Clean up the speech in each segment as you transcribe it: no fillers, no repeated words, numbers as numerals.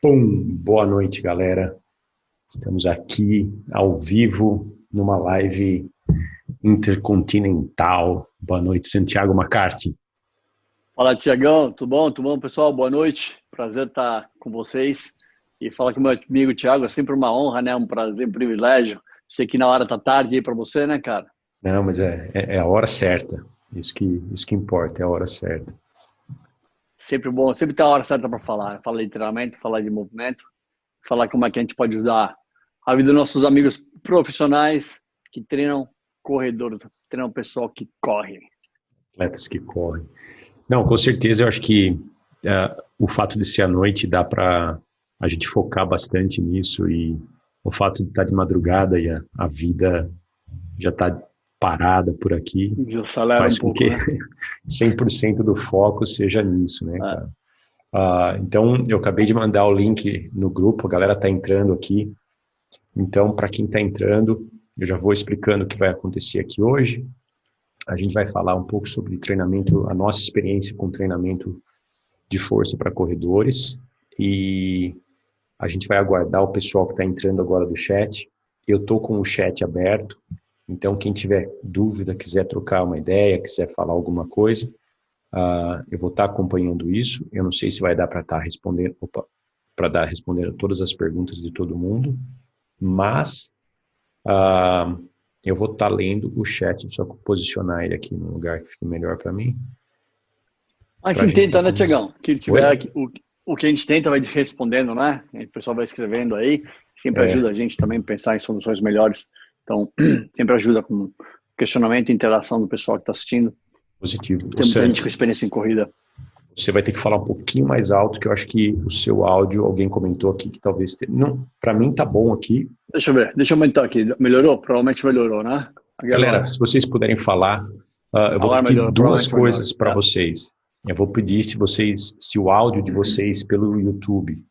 Pum! Boa noite, galera. Estamos aqui ao vivo numa live intercontinental. Boa noite, Santiago McCarthy. Fala, Tiagão. Tudo bom? Tudo bom, pessoal? Boa noite. Prazer estar com vocês. E falar com o meu amigo Thiago é sempre uma honra, né? Um prazer, um privilégio. Sei que na hora tá tarde aí para você, né, cara? Não, mas é a hora certa. Isso que importa, é a hora certa. Sempre bom, sempre tem a hora certa para falar. Falar de treinamento, falar de movimento, falar como é que a gente pode ajudar a vida dos nossos amigos profissionais que treinam corredores, treinam pessoal que corre. Atletas que correm. Não, com certeza eu acho que o fato de ser à noite dá para a gente focar bastante nisso e o fato de estar de madrugada e a vida já está parada por aqui, Desacelera um faz com pouco, que né? 100% do foco seja nisso, né, É. cara? Então, eu acabei de mandar o link no grupo, a galera está entrando aqui. Então, para quem está entrando, eu já vou explicando o que vai acontecer aqui hoje. A gente vai falar um pouco sobre treinamento, a nossa experiência com treinamento de força para corredores e a gente vai aguardar o pessoal que está entrando agora do chat. Eu estou com o chat aberto, então quem tiver dúvida, quiser trocar uma ideia, quiser falar alguma coisa, eu vou estar acompanhando isso. Eu não sei se vai dar para estar respondendo, respondendo todas as perguntas de todo mundo, mas eu vou estar lendo o chat, só posicionar ele aqui num lugar que fique melhor para mim. Mas Pra se gente tenta, estar né, começando. Tiagão? Que Oi? tiver aqui, o que a gente tenta vai respondendo, né? O pessoal vai escrevendo aí, sempre É, ajuda a gente também a pensar em soluções melhores. Então, sempre ajuda com questionamento e interação do pessoal que está assistindo. positivo. O Tem muita gente com Santi, experiência em corrida. você vai ter que falar um pouquinho mais alto, que eu acho que o seu áudio, alguém comentou aqui que talvez... Não, para mim tá bom aqui. Deixa eu ver, deixa eu aumentar aqui. Melhorou? Provavelmente melhorou, né? Aqui Galera, agora. se vocês puderem falar, eu vou Agora pedir melhorou, duas provavelmente melhorou. coisas para vocês. Eu vou pedir se o áudio de vocês pelo YouTube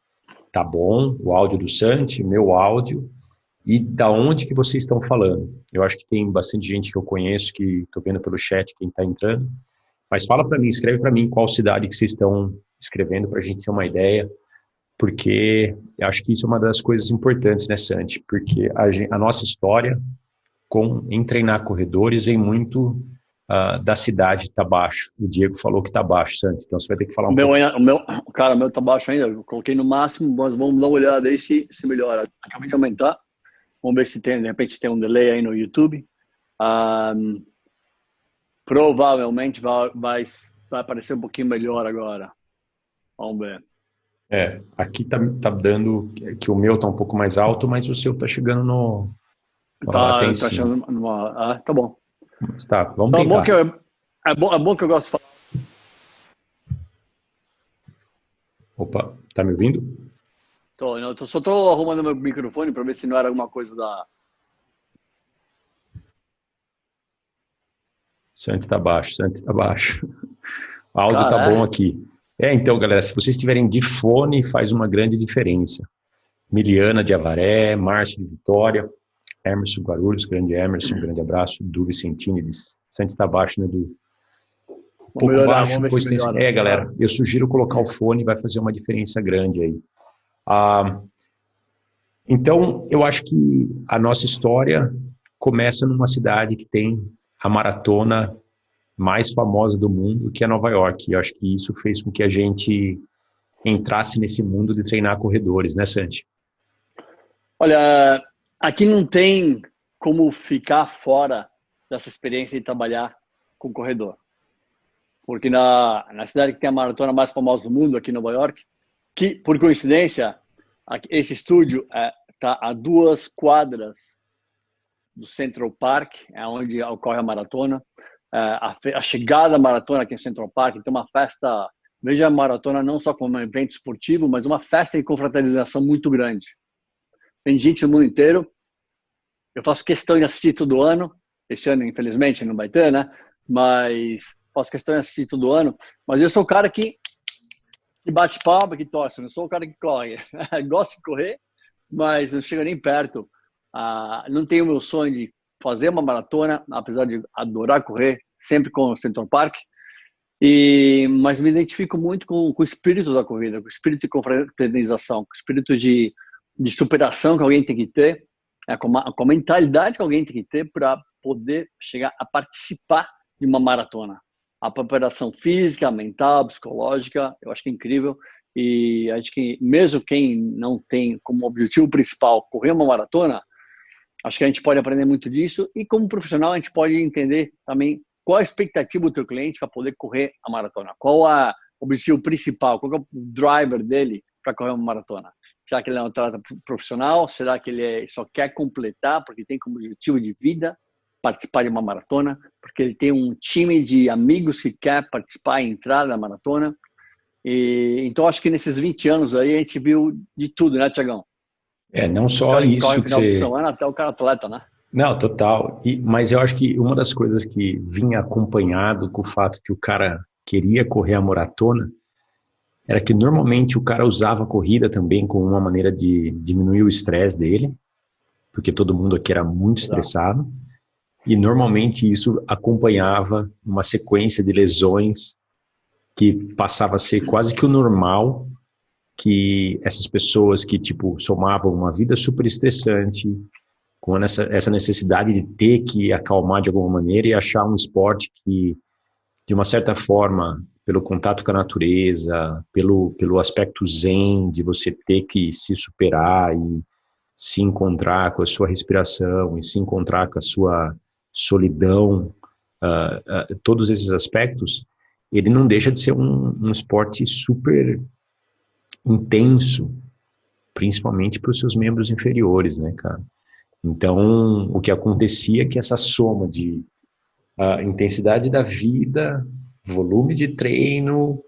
tá bom, o áudio do Santi, meu áudio, e da onde que vocês estão falando. Eu acho que tem bastante gente que eu conheço, que estou vendo pelo chat quem está entrando, mas fala para mim, escreve para mim qual cidade que vocês estão escrevendo para a gente ter uma ideia, porque eu acho que isso é uma das coisas importantes, né, Santi? Porque a nossa história em treinar corredores vem muito da cidade está baixo. O Diego falou que está baixo, Santi, então você vai ter que falar O um meu, pouco. cara, o meu tá baixo ainda. Eu coloquei no máximo, mas vamos dar uma olhada aí se melhora. Acabei de aumentar. Vamos ver se tem, de repente, tem um delay aí no YouTube. Ah, provavelmente vai aparecer um pouquinho melhor agora. Vamos ver. Aqui tá dando que o meu tá um pouco mais alto, mas o seu tá chegando no até em Tá cima. achando numa. Ah, tá bom. Mas tá, vamos Então tentar. é bom que eu gosto de falar. Opa, tá me ouvindo? Só tô arrumando meu microfone para ver se não era alguma coisa da. Santos tá baixo, Santos tá baixo. O áudio tá Cara, bom é. aqui. Então, galera, se vocês estiverem de fone, faz uma grande diferença. Miliana de Avaré, Márcio de Vitória, Emerson Guarulhos, grande Emerson, grande abraço, Du Vicentini, Santos tá baixo, né, Du? Vamos Pouco melhorar, baixo, vamos ver se pois tem... melhora. galera, eu sugiro colocar o fone, vai fazer uma diferença grande aí. Ah, então, eu acho que a nossa história começa numa cidade que tem a maratona mais famosa do mundo, que é Nova York. E eu acho que isso fez com que a gente entrasse nesse mundo de treinar corredores, né, Santi? Olha, aqui não tem como ficar fora dessa experiência de trabalhar com corredor. Porque na cidade que tem a maratona mais famosa do mundo, aqui em Nova York, que, por coincidência, esse estúdio está a 2 quadras do Central Park, é onde ocorre a maratona. A chegada da maratona aqui em Central Park, tem uma festa, veja a maratona não só como um evento esportivo, mas uma festa de confraternização muito grande. Tem gente no mundo inteiro. Eu faço questão de assistir todo ano. Esse ano, infelizmente, não vai ter, né? Mas faço questão de assistir todo ano. Mas eu sou o cara que bate palma, que torce. Eu não sou o cara que corre. Gosto de correr, mas não chego nem perto. Não tenho o meu sonho de fazer uma maratona, apesar de adorar correr, sempre com o Central Park. Mas me identifico muito com o espírito da corrida, com o espírito de confraternização, com o espírito de superação que alguém tem que ter, com a mentalidade que alguém tem que ter para poder chegar a participar de uma maratona. A preparação física, mental, psicológica, eu acho que é incrível. E acho que mesmo quem não tem como objetivo principal correr uma maratona, acho que a gente pode aprender muito disso. E como profissional, a gente pode entender também qual a expectativa do teu cliente para poder correr a maratona. Qual é o objetivo principal, qual é o driver dele para correr uma maratona. Será que ele é um atleta profissional? Será que ele só quer completar porque tem como objetivo de vida participar de uma maratona? Porque ele tem um time de amigos que quer participar e entrar na maratona? Então, acho que nesses 20 anos aí a gente viu de tudo, né, Tiagão? Não só isso corre que final de você... semana até o cara atleta, né? Não, total. Mas eu acho que uma das coisas que vinha acompanhado com o fato que o cara queria correr a maratona era que normalmente o cara usava a corrida também como uma maneira de diminuir o estresse dele, porque todo mundo aqui era muito estressado, e normalmente isso acompanhava uma sequência de lesões que passava a ser quase que o normal, que essas pessoas que, tipo, somavam uma vida super estressante, com essa necessidade de ter que acalmar de alguma maneira e achar um esporte que, de uma certa forma, pelo contato com a natureza, pelo aspecto zen, de você ter que se superar e se encontrar com a sua respiração e se encontrar com a sua solidão, todos esses aspectos, ele não deixa de ser um esporte super intenso, principalmente para os seus membros inferiores, né, cara? Então, o que acontecia é que essa soma de intensidade da vida, volume de treino,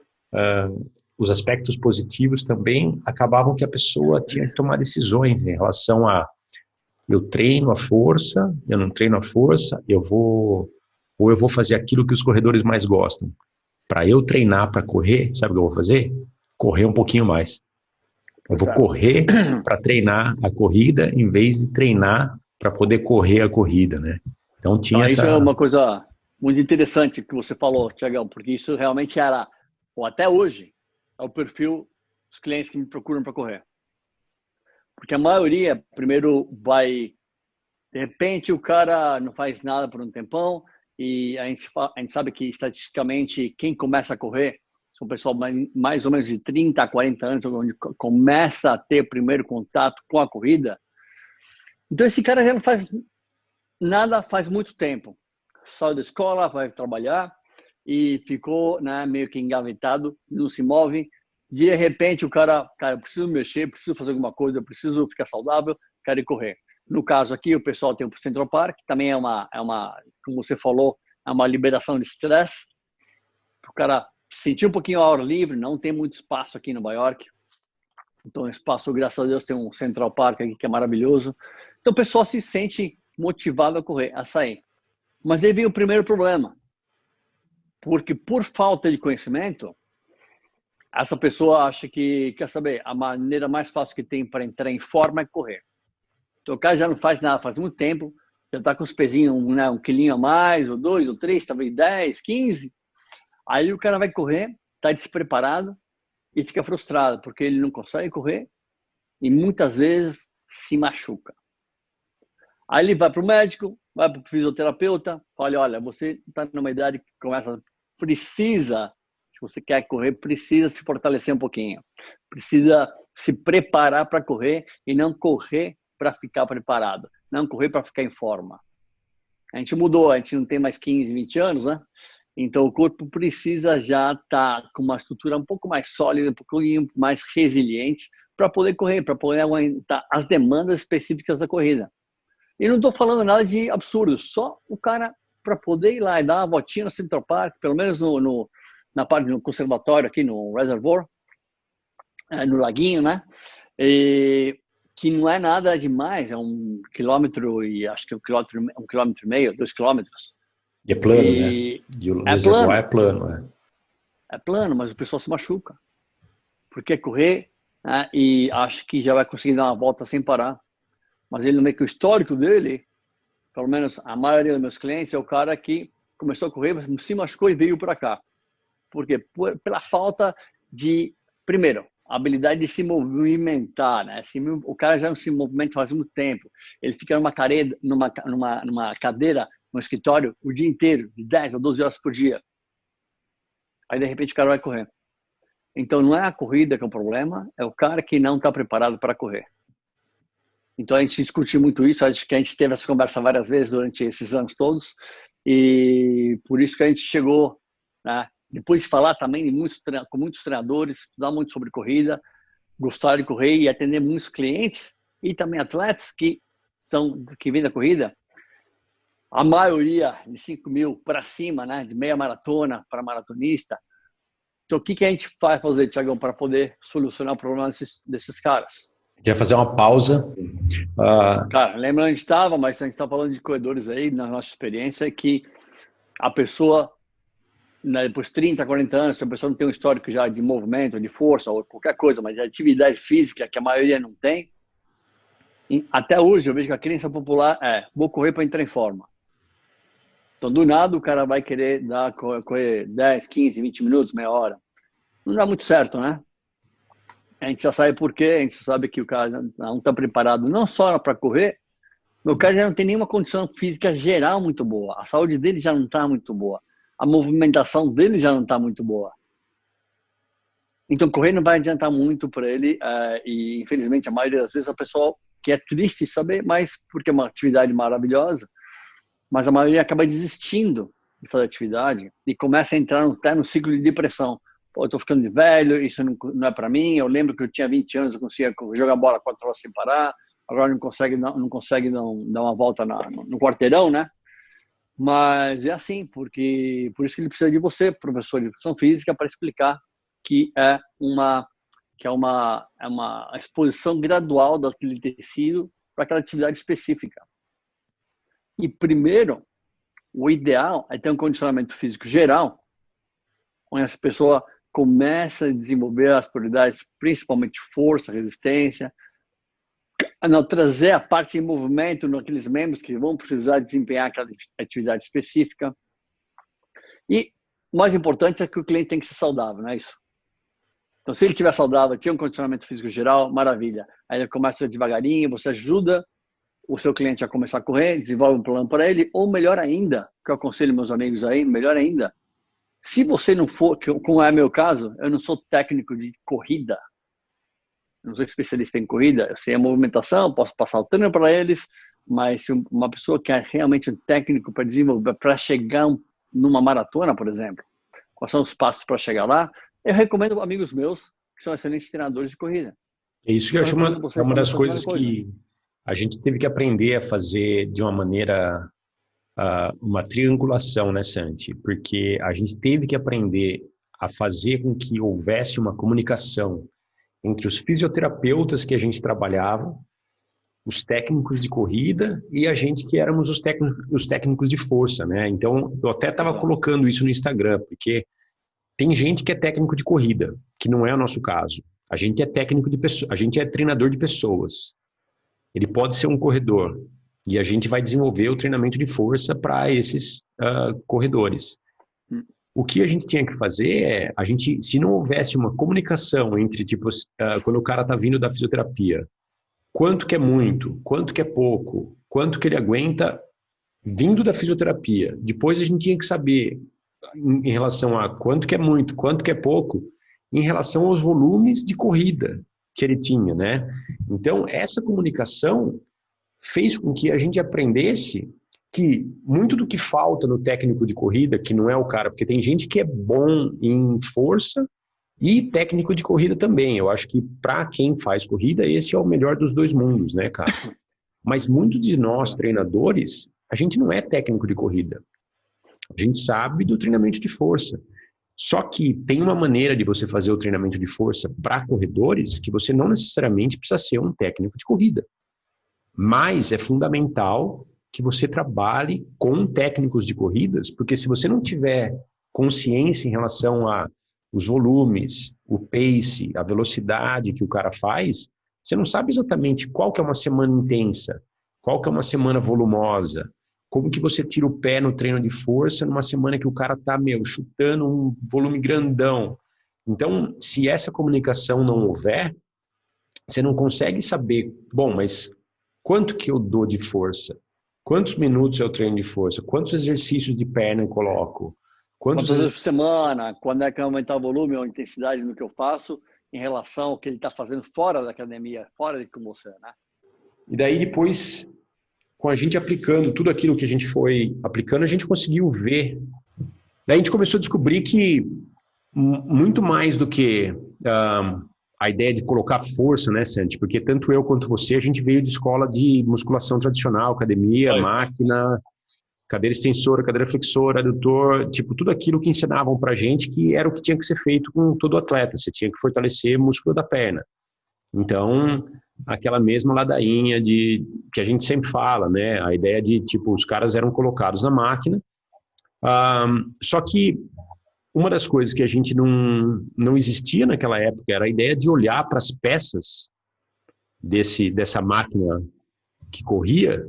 os aspectos positivos também acabavam que a pessoa tinha que tomar decisões em relação a eu treino a força, eu não treino a força, eu vou fazer aquilo que os corredores mais gostam. Para eu treinar para correr, sabe o que eu vou fazer? Correr um pouquinho mais. Eu vou correr para treinar a corrida em vez de treinar para poder correr a corrida, né? Então tinha Isso é uma coisa muito interessante que você falou, Tiagão, porque isso realmente era, ou até hoje, é o perfil dos clientes que me procuram para correr. Porque a maioria, primeiro, vai... De repente, o cara não faz nada por um tempão e a gente sabe que, estatisticamente, quem começa a correr são pessoas mais ou menos de 30 a 40 anos, onde começa a ter primeiro contato com a corrida. Então, esse cara já não faz nada faz muito tempo. Saiu da escola, vai trabalhar e ficou, né, meio que engavetado, não se move. De repente, o cara, eu preciso mexer, preciso fazer alguma coisa, eu preciso ficar saudável, quero ir correr. No caso aqui, o pessoal tem o Central Park, também é uma, como você falou, é uma liberação de estresse. O cara sentir um pouquinho a ar livre, não tem muito espaço aqui em Nova York. Então, espaço, graças a Deus, tem um Central Park aqui que é maravilhoso. Então, o pessoal se sente motivado a correr, a sair. Mas aí vem o primeiro problema. Porque por falta de conhecimento, essa pessoa acha que, quer saber, a maneira mais fácil que tem para entrar em forma é correr. Então o cara já não faz nada, faz muito tempo, já está com os pezinhos, né, um quilinho a mais, ou 2, ou 3, talvez 10, 15. Aí o cara vai correr, está despreparado e fica frustrado, porque ele não consegue correr e muitas vezes se machuca. Aí ele vai para o médico, vai para o fisioterapeuta, fala, olha, você está numa idade que precisa, se você quer correr, precisa se fortalecer um pouquinho. Precisa se preparar para correr e não correr para ficar preparado. Não correr para ficar em forma. A gente mudou, a gente não tem mais 15, 20 anos, né? Então o corpo precisa já estar com uma estrutura um pouco mais sólida, um pouquinho mais resiliente para poder correr, para poder aguentar as demandas específicas da corrida. E não estou falando nada de absurdo, só o cara para poder ir lá e dar uma voltinha no Central Park, pelo menos na parte do conservatório aqui no Reservoir, no laguinho, né? Que não é nada demais, é 1 quilômetro e acho que 1,5 km, 2 quilômetros. E é plano, né? E o reservoir é plano, né? É plano, mas o pessoal se machuca. Porque correr, né, e acho que já vai conseguir dar uma volta sem parar. Mas ele não vê que o histórico dele, pelo menos a maioria dos meus clientes, é o cara que começou a correr, se machucou e veio para cá. Por quê? Pela falta de, primeiro, a habilidade de se movimentar, né? O cara já não se movimenta faz muito tempo. Ele fica numa cadeira, no escritório, o dia inteiro, de 10 a 12 horas por dia. Aí, de repente, o cara vai correr. Então, não é a corrida que é o problema, é o cara que não está preparado para correr. Então, a gente discutiu muito isso, acho que a gente teve essa conversa várias vezes durante esses anos todos, e por isso que a gente chegou, né? Depois de falar também com muitos treinadores, estudar muito sobre corrida, gostar de correr e atender muitos clientes, e também atletas que vêm da corrida, a maioria de 5 mil para cima, né? De meia maratona para maratonista. Então, o que a gente vai fazer, Thiagão, para poder solucionar o problema desses caras? A gente vai fazer uma pausa. Cara, lembra onde a gente estava, mas a gente está falando de corredores aí, na nossa experiência, que a pessoa, né, depois de 30, 40 anos, se a pessoa não tem um histórico já de movimento, de força ou qualquer coisa, mas de atividade física, que a maioria não tem, até hoje eu vejo que a crença popular vou correr para entrar em forma. Então, do nada, o cara vai querer correr 10, 15, 20 minutos, meia hora. Não dá muito certo, né? A gente já sabe por quê, a gente já sabe que o cara não está preparado não só para correr, o cara já não tem nenhuma condição física geral muito boa. A saúde dele já não está muito boa. A movimentação dele já não está muito boa. Então, correr não vai adiantar muito para ele. E, infelizmente, a maioria das vezes a pessoa que é triste saber, mas porque é uma atividade maravilhosa, mas a maioria acaba desistindo de fazer atividade e começa a entrar até no ciclo de depressão. Pô, eu tô ficando de velho, isso não é para mim. Eu lembro que eu tinha 20 anos, eu conseguia jogar bola 4 horas sem parar. Agora não consegue dar uma volta no quarteirão, né? Mas é assim, por isso que ele precisa de você, professor de educação física, para explicar que é uma exposição gradual daquele tecido para aquela atividade específica. E primeiro, o ideal é ter um condicionamento físico geral, onde essa pessoa começa a desenvolver as prioridades, principalmente força, resistência, não trazer a parte de movimento naqueles membros que vão precisar desempenhar aquela atividade específica. E o mais importante é que o cliente tem que ser saudável, não é isso? Então, se ele estiver saudável, tinha um condicionamento físico geral, maravilha. Aí ele começa devagarinho, você ajuda o seu cliente a começar a correr, desenvolve um plano para ele, ou melhor ainda, que eu aconselho meus amigos aí, melhor ainda, se você não for, como é meu caso, eu não sou técnico de corrida, não sou especialista em corrida, eu sei a movimentação, posso passar o treino para eles, mas se uma pessoa que é realmente um técnico para desenvolver, para chegar numa maratona, por exemplo, quais são os passos para chegar lá, eu recomendo amigos meus que são excelentes treinadores de corrida. É isso que eu acho uma das coisas que a gente teve que aprender a fazer de uma maneira, uma triangulação, né, Santi? Porque a gente teve que aprender a fazer com que houvesse uma comunicação entre os fisioterapeutas que a gente trabalhava, os técnicos de corrida e a gente que éramos os técnicos de força, né? Então, eu até estava colocando isso no Instagram, porque tem gente que é técnico de corrida, que não é o nosso caso. A gente é técnico de pessoas, a gente é treinador de pessoas. Ele pode ser um corredor e a gente vai desenvolver o treinamento de força para esses corredores. O que a gente tinha que fazer se não houvesse uma comunicação entre, tipo, quando o cara está vindo da fisioterapia, quanto que é muito, quanto que é pouco, quanto que ele aguenta vindo da fisioterapia. Depois a gente tinha que saber em relação a quanto que é muito, quanto que é pouco, em relação aos volumes de corrida que ele tinha, né? Então, essa comunicação fez com que a gente aprendesse que muito do que falta no técnico de corrida, que não é o cara, porque tem gente que é bom em força e técnico de corrida também. Eu acho que para quem faz corrida, esse é o melhor dos dois mundos, né, cara? Mas muitos de nós, treinadores, a gente não é técnico de corrida. A gente sabe do treinamento de força. Só que tem uma maneira de você fazer o treinamento de força para corredores que você não necessariamente precisa ser um técnico de corrida. Mas é fundamental que você trabalhe com técnicos de corridas, porque se você não tiver consciência em relação a os volumes, o pace, a velocidade que o cara faz, você não sabe exatamente qual que é uma semana intensa, qual que é uma semana volumosa, como que você tira o pé no treino de força numa semana que o cara tá, chutando um volume grandão. Então, se essa comunicação não houver, você não consegue saber, bom, mas quanto que eu dou de força? Quantos minutos eu treino de força? Quantos exercícios de perna eu coloco? Quantas vezes por semana? Quando é que aumentar o volume ou a intensidade no que eu faço em relação ao que ele está fazendo fora da academia, fora de como você, né? E daí depois, com a gente aplicando tudo aquilo que a gente foi aplicando, a gente conseguiu ver. Daí a gente começou a descobrir que muito mais do que a ideia de colocar força, né, Santi? Porque tanto eu quanto você, a gente veio de escola de musculação tradicional, academia, máquina, cadeira extensora, cadeira flexora, adutor, tipo, tudo aquilo que ensinavam pra gente que era o que tinha que ser feito com todo atleta. Você tinha que fortalecer o músculo da perna. Então, aquela mesma ladainha que a gente sempre fala, né? A ideia de, tipo, os caras eram colocados na máquina. Só que uma das coisas que a gente não existia naquela época era a ideia de olhar para as peças dessa máquina que corria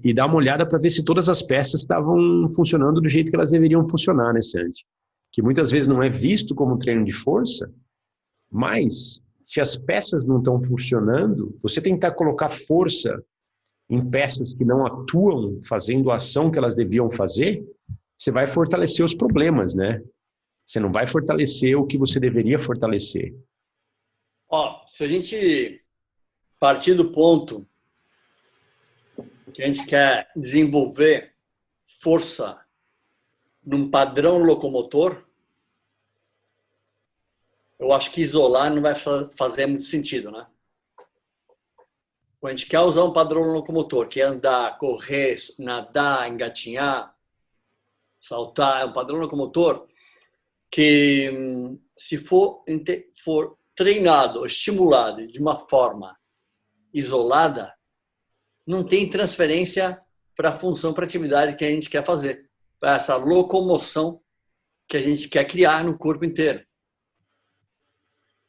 e dar uma olhada para ver se todas as peças estavam funcionando do jeito que elas deveriam funcionar, né, Sandy? Que muitas vezes não é visto como treino de força, mas se as peças não estão funcionando, você tentar colocar força em peças que não atuam fazendo a ação que elas deviam fazer, você vai fortalecer os problemas, né? Você não vai fortalecer o que você deveria fortalecer. Se a gente partir do ponto que a gente quer desenvolver força num padrão locomotor, eu acho que isolar não vai fazer muito sentido, né? Quando a gente quer usar um padrão locomotor, que é andar, correr, nadar, engatinhar, saltar, é um padrão locomotor que, se for treinado, estimulado de uma forma isolada, não tem transferência para a função, para a atividade que a gente quer fazer, para essa locomoção que a gente quer criar no corpo inteiro.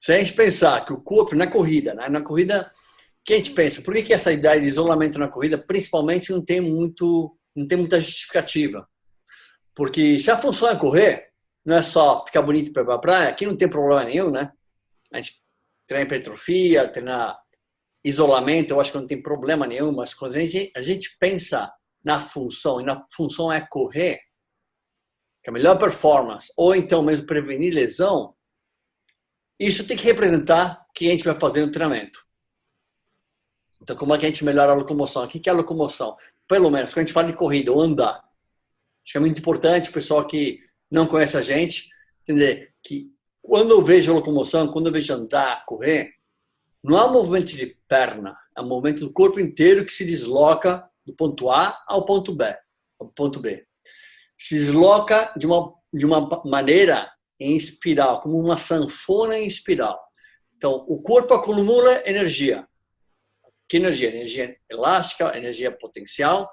Se a gente pensar que o corpo, na corrida, né? Na corrida, o que a gente pensa? Por que essa ideia de isolamento na corrida, principalmente, não tem muita justificativa? Porque se a função é correr, não é só ficar bonito e ir para a praia, aqui não tem problema nenhum, né? A gente treina hipertrofia, treina isolamento, eu acho que não tem problema nenhum, mas quando a gente pensa na função, e na função é correr, que é a melhor performance, ou então mesmo prevenir lesão, isso tem que representar o que a gente vai fazer no treinamento. Então, como é que a gente melhora a locomoção? O que é a locomoção? Pelo menos, quando a gente fala de corrida ou andar, acho que é muito importante o pessoal que não conhece a gente entender que quando eu vejo a locomoção, quando eu vejo andar, correr, não é um movimento de perna, é um movimento do corpo inteiro que se desloca do ponto A ao ponto B. Se desloca de uma maneira em espiral, como uma sanfona em espiral. Então, o corpo acumula energia. Que energia? Energia elástica, energia potencial,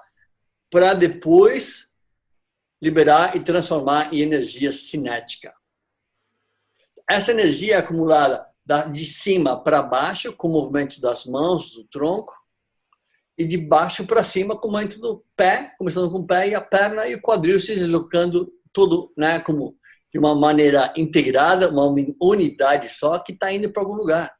para depois liberar e transformar em energia cinética. Essa energia é acumulada de cima para baixo, com o movimento das mãos, do tronco, e de baixo para cima, com o movimento do pé, começando com o pé e a perna e o quadril se deslocando todo, né, como de uma maneira integrada, uma unidade só, que está indo para algum lugar.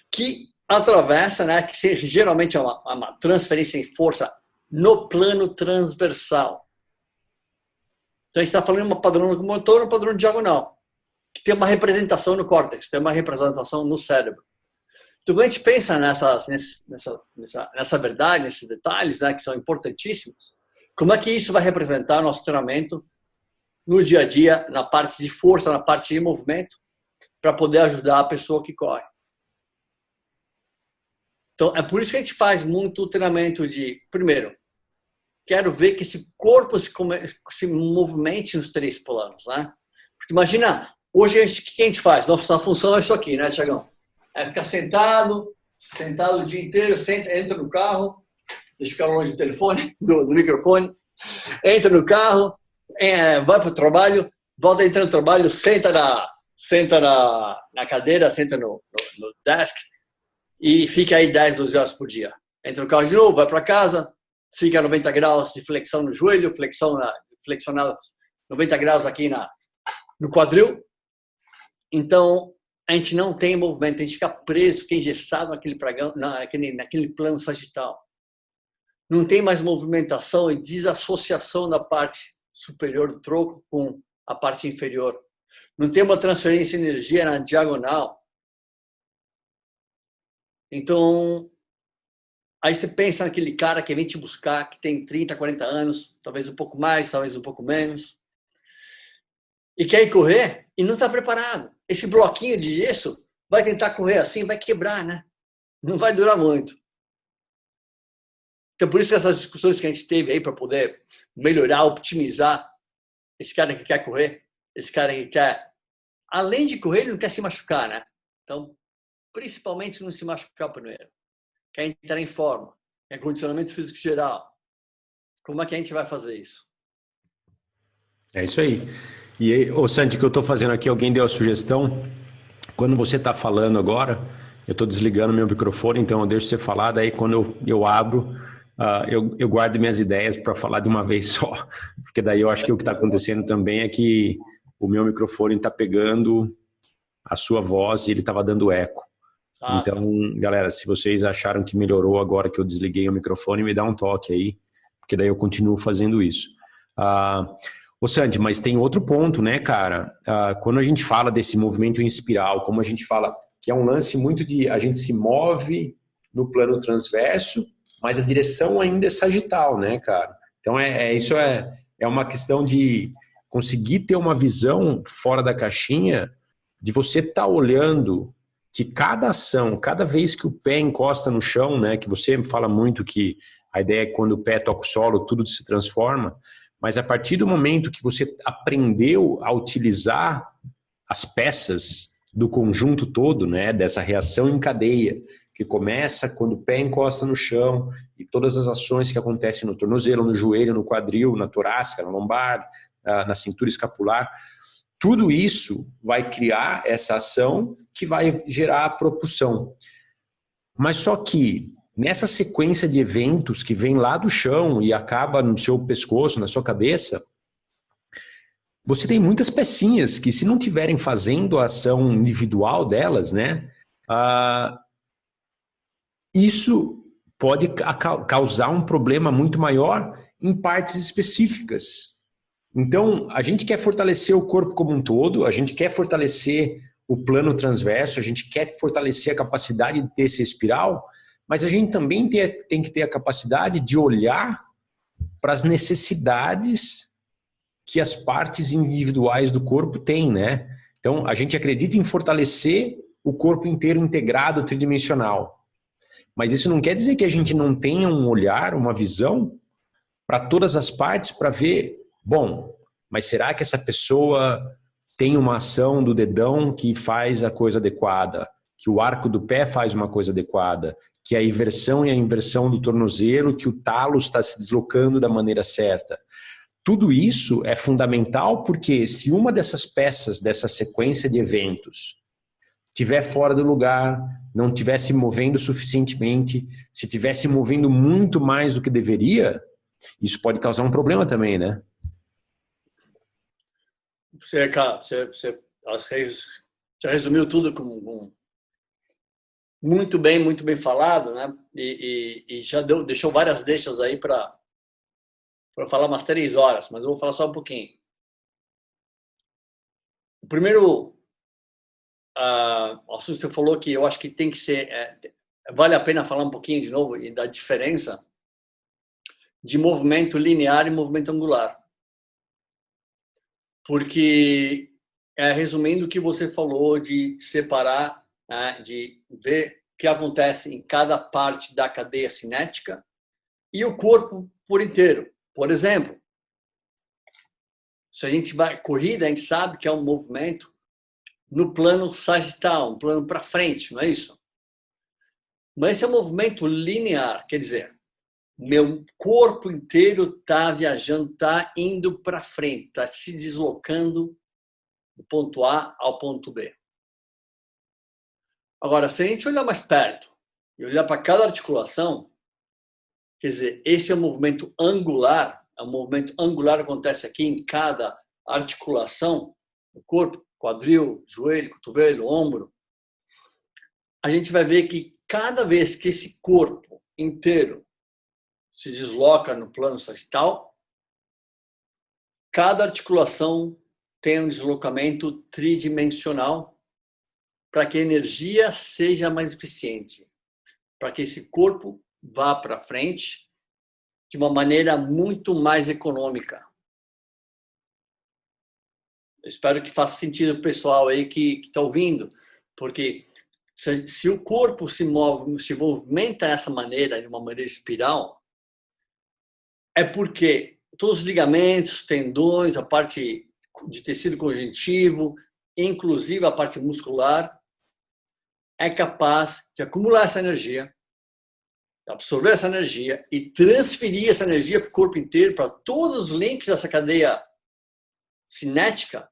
Que atravessa, né, que geralmente é uma transferência em força no plano transversal. Então, a gente está falando de um padrão locomotor, um padrão diagonal, que tem uma representação no córtex, tem uma representação no cérebro. Então, quando a gente pensa nessa verdade, nesses detalhes, né, que são importantíssimos, como é que isso vai representar nosso treinamento no dia a dia, na parte de força, na parte de movimento, para poder ajudar a pessoa que corre. Então, é por isso que a gente faz muito treinamento de, primeiro, quero ver que esse corpo se movimente nos 3 planos, né? Porque imagina, hoje o que a gente faz? Nossa função é isso aqui, né, Thiagão? É ficar sentado o dia inteiro, entra no carro, deixa eu ficar longe do telefone, do microfone, entra no carro, vai para o trabalho, volta a entrar no trabalho, senta na cadeira, senta no desk e fica aí 10, 12 horas por dia. Entra no carro de novo, vai para casa, fica 90 graus de flexão no joelho, flexionado 90 graus aqui no quadril. Então, a gente não tem movimento, a gente fica preso, fica engessado naquele plano sagital. Não tem mais movimentação e desassociação da parte superior do tronco com a parte inferior. Não tem uma transferência de energia na diagonal. Então, aí você pensa naquele cara que vem te buscar, que tem 30, 40 anos, talvez um pouco mais, talvez um pouco menos, e quer ir correr e não está preparado. Esse bloquinho de gesso vai tentar correr assim, vai quebrar, né? Não vai durar muito. Então, por isso que essas discussões que a gente teve aí para poder melhorar, optimizar esse cara que quer correr, esse cara que quer, além de correr, ele não quer se machucar, né? Então, principalmente não se machucar primeiro. Quer entrar em forma, quer condicionamento físico geral. Como é que a gente vai fazer isso? É isso aí. E aí, ô Santi, o que eu estou fazendo aqui, alguém deu a sugestão. Quando você está falando agora, eu estou desligando meu microfone, então eu deixo você falar, daí quando eu abro, eu guardo minhas ideias para falar de uma vez só. Porque daí eu acho que o que está acontecendo também é que o meu microfone está pegando a sua voz e ele estava dando eco. Então, galera, se vocês acharam que melhorou agora que eu desliguei o microfone, me dá um toque aí, porque daí eu continuo fazendo isso. Ô Sandy, mas tem outro ponto, né, cara? Quando a gente fala desse movimento em espiral, como a gente fala que é um lance muito de a gente se move no plano transverso, mas a direção ainda é sagital, né, cara? Então, isso é uma questão de conseguir ter uma visão fora da caixinha, de você estar olhando que cada ação, cada vez que o pé encosta no chão, né, que você fala muito que a ideia é que quando o pé toca o solo, tudo se transforma, mas a partir do momento que você aprendeu a utilizar as peças do conjunto todo, né, dessa reação em cadeia, que começa quando o pé encosta no chão e todas as ações que acontecem no tornozelo, no joelho, no quadril, na torácica, na lombar, na cintura escapular, tudo isso vai criar essa ação que vai gerar a propulsão. Mas só que nessa sequência de eventos que vem lá do chão e acaba no seu pescoço, na sua cabeça, você tem muitas pecinhas que, se não tiverem fazendo a ação individual delas, né, isso pode causar um problema muito maior em partes específicas. Então, a gente quer fortalecer o corpo como um todo, a gente quer fortalecer o plano transverso, a gente quer fortalecer a capacidade de ter essa espiral, mas a gente também tem que ter a capacidade de olhar para as necessidades que as partes individuais do corpo têm, né? Então, a gente acredita em fortalecer o corpo inteiro integrado, tridimensional. Mas isso não quer dizer que a gente não tenha um olhar, uma visão para todas as partes para ver, bom, mas será que essa pessoa tem uma ação do dedão que faz a coisa adequada, que o arco do pé faz uma coisa adequada, que a inversão e a inversão do tornozelo, que o talo está se deslocando da maneira certa. Tudo isso é fundamental porque se uma dessas peças, dessa sequência de eventos, estiver fora do lugar, não estiver se movendo suficientemente, se estiver se movendo muito mais do que deveria, isso pode causar um problema também, né? Você já resumiu tudo muito bem falado, né? E já deixou várias deixas aí para falar umas 3 horas, mas eu vou falar só um pouquinho. O primeiro assunto que você falou que eu acho que tem que ser, vale a pena falar um pouquinho de novo e da diferença de movimento linear e movimento angular. Porque, resumindo o que você falou de separar, né, de ver o que acontece em cada parte da cadeia cinética e o corpo por inteiro. Por exemplo, se a gente vai corrida, a gente sabe que é um movimento no plano sagital, um plano para frente, não é isso? Mas esse é um movimento linear, quer dizer, meu corpo inteiro está viajando, está indo para frente, está se deslocando do ponto A ao ponto B. Agora, se a gente olhar mais perto e olhar para cada articulação, Quer dizer, esse é um movimento angular, acontece aqui em cada articulação do corpo, quadril, joelho, cotovelo, ombro. A gente vai ver que cada vez que esse corpo inteiro se desloca no plano sagital, cada articulação tem um deslocamento tridimensional para que a energia seja mais eficiente, para que esse corpo vá para frente de uma maneira muito mais econômica. Eu espero que faça sentido o pessoal aí que está ouvindo, porque se o corpo se movimenta dessa maneira, de uma maneira espiral, é porque todos os ligamentos, tendões, a parte de tecido conjuntivo, inclusive a parte muscular, é capaz de acumular essa energia, absorver essa energia e transferir essa energia para o corpo inteiro, para todos os links dessa cadeia cinética,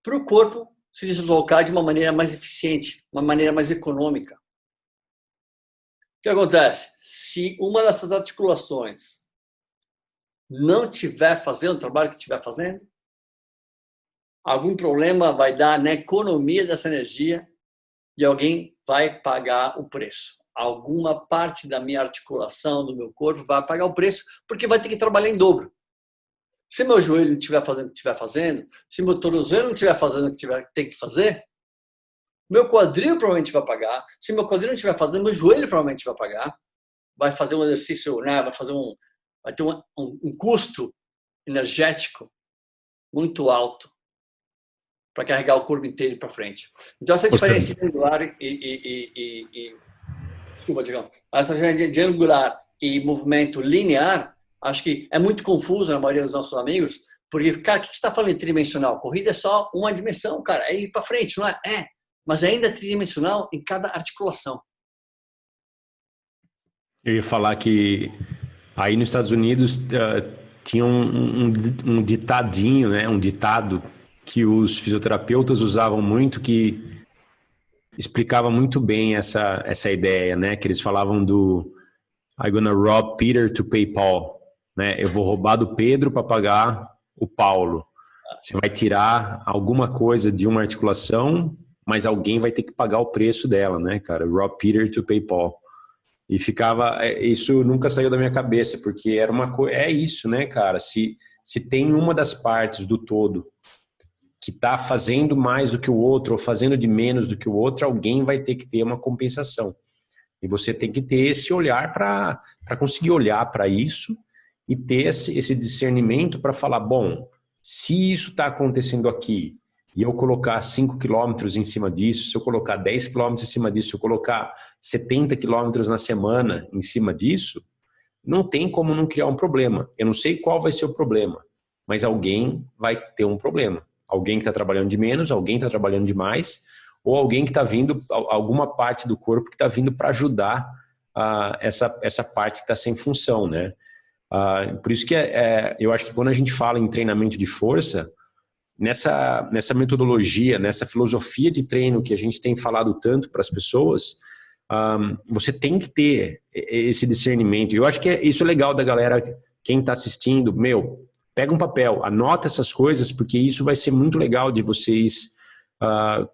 para o corpo se deslocar de uma maneira mais eficiente, uma maneira mais econômica. O que acontece? Se uma dessas articulações não estiver fazendo o trabalho que estiver fazendo, algum problema vai dar na economia dessa energia e alguém vai pagar o preço. Alguma parte da minha articulação, do meu corpo, vai pagar o preço porque vai ter que trabalhar em dobro. Se meu joelho não estiver fazendo o que estiver fazendo, se meu tornozelo não estiver fazendo o que tem que fazer, meu quadril provavelmente vai pagar. Se meu quadril não estiver fazendo, meu joelho provavelmente vai pagar. Vai fazer um exercício, né? Vai ter um custo energético muito alto para carregar o corpo inteiro para frente. Então, essa diferença de angular desculpa, Digão. Essa diferença de angular e movimento linear, acho que é muito confuso na maioria dos nossos amigos, porque, cara, o que você está falando de tridimensional? Corrida é só uma dimensão, cara, é ir para frente, não é? É, mas ainda é tridimensional em cada articulação. Eu ia falar que aí nos Estados Unidos tinha um ditadinho, né? Um ditado que os fisioterapeutas usavam muito, que explicava muito bem essa ideia, né? Que eles falavam do I'm gonna rob Peter to pay Paul, né? Eu vou roubar do Pedro para pagar o Paulo. Você vai tirar alguma coisa de uma articulação, mas alguém vai ter que pagar o preço dela, né, cara? Rob Peter to pay Paul. E ficava, isso nunca saiu da minha cabeça, porque era uma coisa, é isso, né, cara? Se tem uma das partes do todo que está fazendo mais do que o outro ou fazendo de menos do que o outro, alguém vai ter que ter uma compensação. E você tem que ter esse olhar para conseguir olhar para isso e ter esse discernimento para falar, bom, se isso está acontecendo aqui e eu colocar 5 quilômetros em cima disso, se eu colocar 10 quilômetros em cima disso, se eu colocar 70 quilômetros na semana em cima disso, não tem como não criar um problema. Eu não sei qual vai ser o problema, mas alguém vai ter um problema. Alguém que está trabalhando de menos, alguém está trabalhando de mais, ou alguém que está vindo, alguma parte do corpo que está vindo para ajudar essa parte que está sem função, né? Por isso que eu acho que quando a gente fala em treinamento de força, nessa metodologia, nessa filosofia de treino que a gente tem falado tanto para as pessoas, você tem que ter esse discernimento. Eu acho que isso é legal da galera, quem está assistindo, pega um papel, anota essas coisas, porque isso vai ser muito legal de vocês